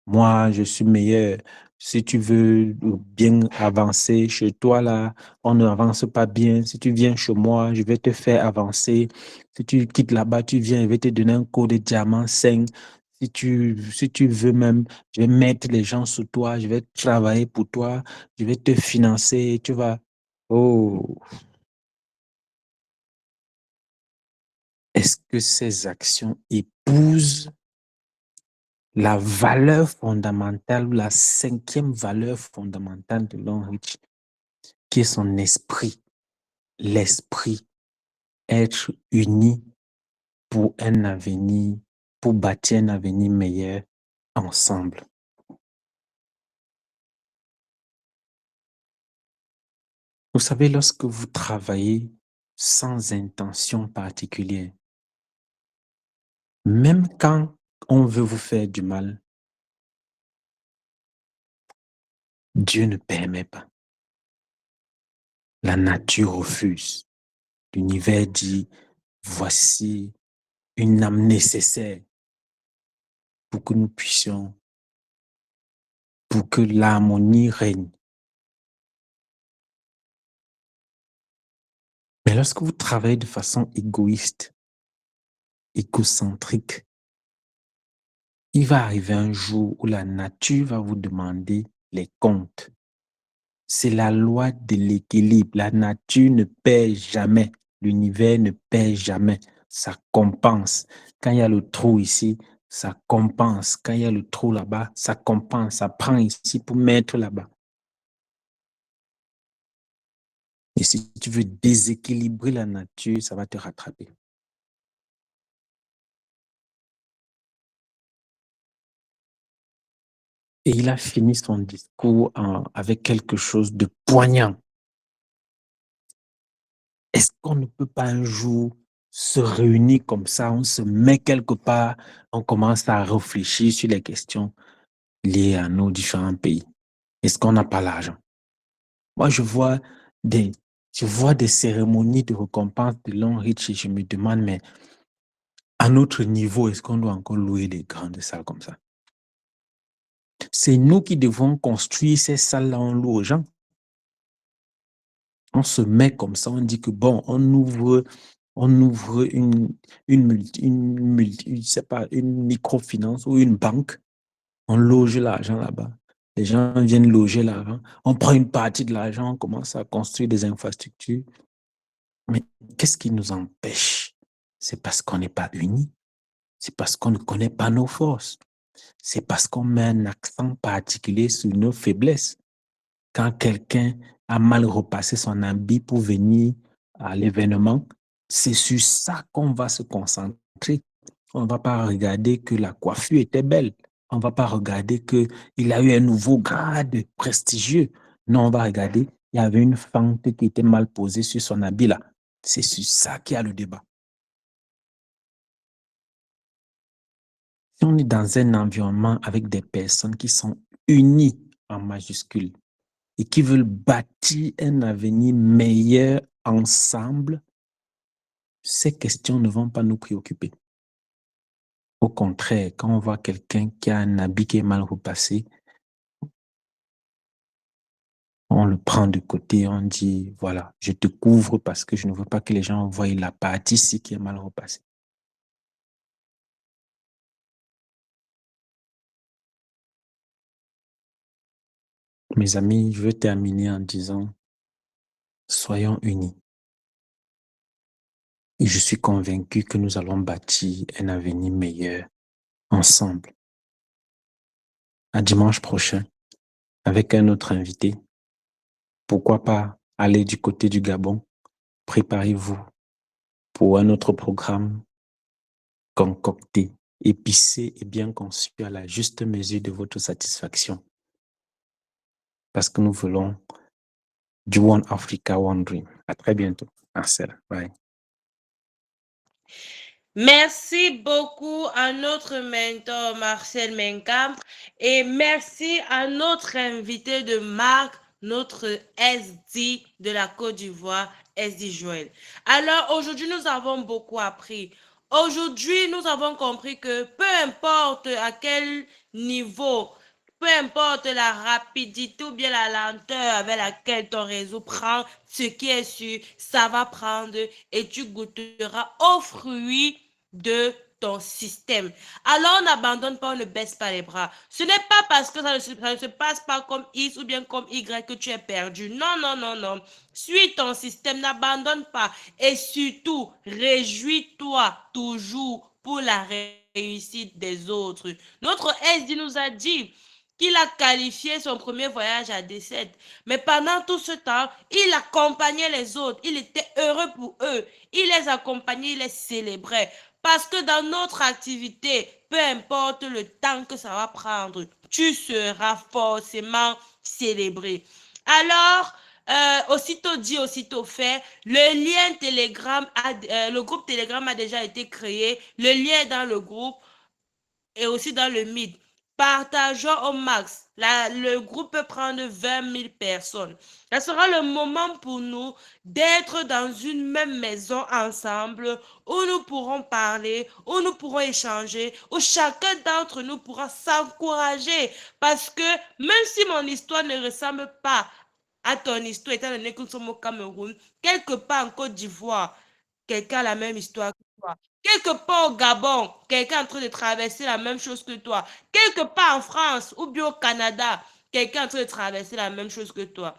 Moi, je suis meilleur. Si tu veux bien avancer chez toi, là, on n'avance pas bien. Si tu viens chez moi, je vais te faire avancer. Si tu quittes là-bas, tu viens, je vais te donner un code de diamant 5. Si tu veux même, je vais mettre les gens sous toi, je vais travailler pour toi, je vais te financer, tu vas. Oh, est-ce que ces actions épousent la valeur fondamentale ou la cinquième valeur fondamentale de Ulrich, qui est son esprit, l'esprit, être unis pour un avenir, pour bâtir un avenir meilleur ensemble. Vous savez, lorsque vous travaillez sans intention particulière, même quand on veut vous faire du mal, Dieu ne permet pas. La nature refuse. L'univers dit, voici une âme nécessaire pour que nous puissions, pour que l'harmonie règne. Mais lorsque vous travaillez de façon égoïste, égocentrique, il va arriver un jour où la nature va vous demander les comptes. C'est la loi de l'équilibre. La nature ne perd jamais. L'univers ne perd jamais. Ça compense. Quand il y a le trou ici, ça compense. Quand il y a le trou là-bas, ça compense. Ça prend ici pour mettre là-bas. Et si tu veux déséquilibrer la nature, ça va te rattraper. Et il a fini son discours avec quelque chose de poignant. Est-ce qu'on ne peut pas un jour se réunir comme ça, on se met quelque part, on commence à réfléchir sur les questions liées à nos différents pays? Est-ce qu'on n'a pas l'argent? Moi, je vois des cérémonies de récompense de Ulrich et je me demande, mais à notre niveau, est-ce qu'on doit encore louer des grandes salles comme ça? C'est nous qui devons construire ces salles-là, on loue aux gens. On se met comme ça, on dit que bon, on ouvre une microfinance ou une banque, on loge l'argent là-bas. Les gens viennent loger l'argent, on prend une partie de l'argent, on commence à construire des infrastructures. Mais qu'est-ce qui nous empêche? C'est parce qu'on n'est pas unis. C'est parce qu'on ne connaît pas nos forces. C'est parce qu'on met un accent particulier sur nos faiblesses. Quand quelqu'un a mal repassé son habit pour venir à l'événement, c'est sur ça qu'on va se concentrer. On ne va pas regarder que la coiffure était belle. On ne va pas regarder qu'il a eu un nouveau grade prestigieux. Non, on va regarder, il y avait une fente qui était mal posée sur son habit là. C'est sur ça qu'il y a le débat. Si on est dans un environnement avec des personnes qui sont unies en majuscule, et qui veulent bâtir un avenir meilleur ensemble, ces questions ne vont pas nous préoccuper. Au contraire, quand on voit quelqu'un qui a un habit qui est mal repassé, on le prend de côté, on dit, voilà, je te couvre parce que je ne veux pas que les gens voient la partie ici qui est mal repassée. Mes amis, je veux terminer en disant, soyons unis. Et je suis convaincu que nous allons bâtir un avenir meilleur ensemble. À dimanche prochain, avec un autre invité. Pourquoi pas aller du côté du Gabon? Préparez-vous pour un autre programme concocté, épicé et bien conçu à la juste mesure de votre satisfaction. Parce que nous voulons du One Africa, One Dream. À très bientôt. Marcel, bye. Merci beaucoup à notre mentor Marcel Menkam et merci à notre invité de marque, notre SD de la Côte d'Ivoire, SD Joël. Alors aujourd'hui, nous avons beaucoup appris. Aujourd'hui, nous avons compris que peu importe à quel niveau, peu importe la rapidité ou bien la lenteur avec laquelle ton réseau prend, ce qui est sûr, ça va prendre et tu goûteras aux fruits de ton système. Alors, on n'abandonne pas, on ne baisse pas les bras. Ce n'est pas parce que ça ne se passe pas comme X ou bien comme Y que tu es perdu. Non, non, non, non. Suis ton système, n'abandonne pas. Et surtout, réjouis-toi toujours pour la réussite des autres. Notre SD nous a dit qu'il a qualifié son premier voyage à D7. Mais pendant tout ce temps, il accompagnait les autres. Il était heureux pour eux. Il les accompagnait, il les célébrait. Parce que dans notre activité, peu importe le temps que ça va prendre, tu seras forcément célébré. Alors, aussitôt dit, aussitôt fait, le groupe Telegram a déjà été créé. Le lien est dans le groupe et aussi dans le Meet. Partageons au max. Le groupe peut prendre 20 000 personnes. Ce sera le moment pour nous d'être dans une même maison ensemble où nous pourrons parler, où nous pourrons échanger, où chacun d'entre nous pourra s'encourager. Parce que même si mon histoire ne ressemble pas à ton histoire, étant donné que nous sommes au Cameroun, quelque part en Côte d'Ivoire, quelqu'un a la même histoire que toi. Quelque part au Gabon, quelqu'un est en train de traverser la même chose que toi. Quelque part en France ou bien au Canada, quelqu'un est en train de traverser la même chose que toi.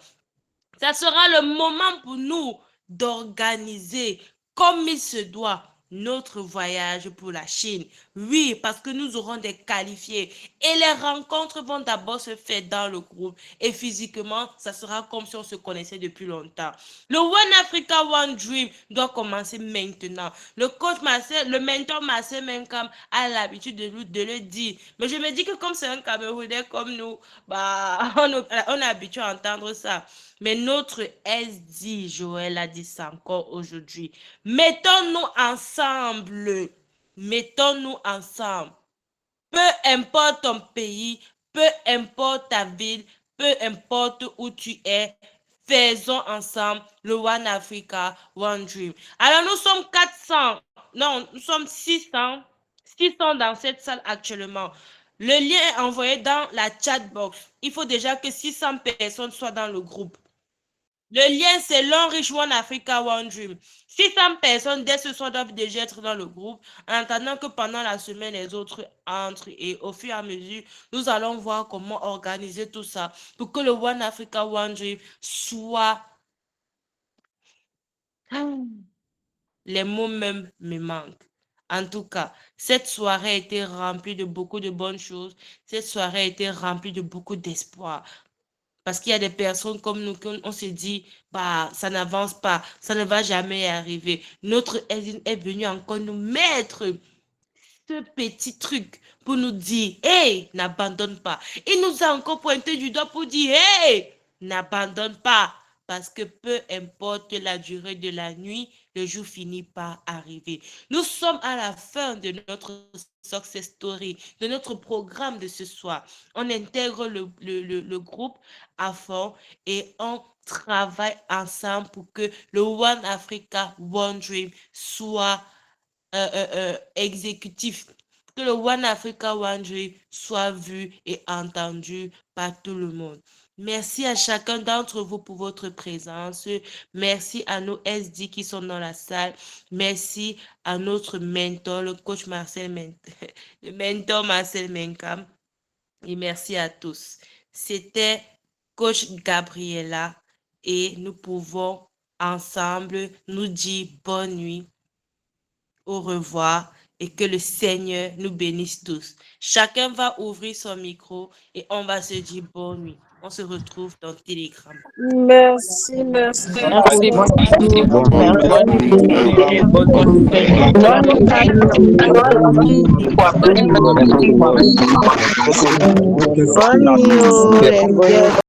Ça sera le moment pour nous d'organiser comme il se doit notre voyage pour la Chine. Oui, parce que nous aurons des qualifiés et les rencontres vont d'abord se faire dans le groupe et physiquement, ça sera comme si on se connaissait depuis longtemps. Le One Africa One Dream doit commencer maintenant. Le coach Marcel, le mentor Marcel Menkam a l'habitude de le dire. Mais je me dis que comme c'est un Camerounais comme nous, bah, on est habitué à entendre ça. Mais notre SD Joël a dit ça encore aujourd'hui. Mettons-nous ensemble. Mettons-nous ensemble. Peu importe ton pays, peu importe ta ville, peu importe où tu es, faisons ensemble le One Africa, One Dream. Alors nous sommes 400, non, nous sommes 600 dans cette salle actuellement. Le lien est envoyé dans la chat box. Il faut déjà que 600 personnes soient dans le groupe. Le lien, c'est l'Enrich One Africa One Dream. 600 personnes dès ce soir doivent déjà être dans le groupe, en attendant que pendant la semaine, les autres entrent. Et au fur et à mesure, nous allons voir comment organiser tout ça pour que le One Africa One Dream soit... Les mots même me manquent. En tout cas, cette soirée a été remplie de beaucoup de bonnes choses. Cette soirée a été remplie de beaucoup d'espoir. Parce qu'il y a des personnes comme nous, on se dit, bah, ça n'avance pas, ça ne va jamais arriver. Notre Edine est venu encore nous mettre ce petit truc pour nous dire, hey, n'abandonne pas. Il nous a encore pointé du doigt pour dire, hey, n'abandonne pas. Parce que peu importe la durée de la nuit, le jour finit par arriver. Nous sommes à la fin de notre success story, de notre programme de ce soir. On intègre le groupe à fond et on travaille ensemble pour que le One Africa, One Dream soit exécutif, que le One Africa One Dream soit vu et entendu par tout le monde. Merci à chacun d'entre vous pour votre présence. Merci à nos SD qui sont dans la salle. Merci à notre mentor, le coach le mentor Marcel Menkam. Et merci à tous. C'était coach Gabriela et nous pouvons ensemble nous dire bonne nuit, au revoir et que le Seigneur nous bénisse tous. Chacun va ouvrir son micro et on va se dire bonne nuit. On se retrouve dans Telegram. Merci, merci. Merci Bon, beaucoup. Bonne nuit, les gars.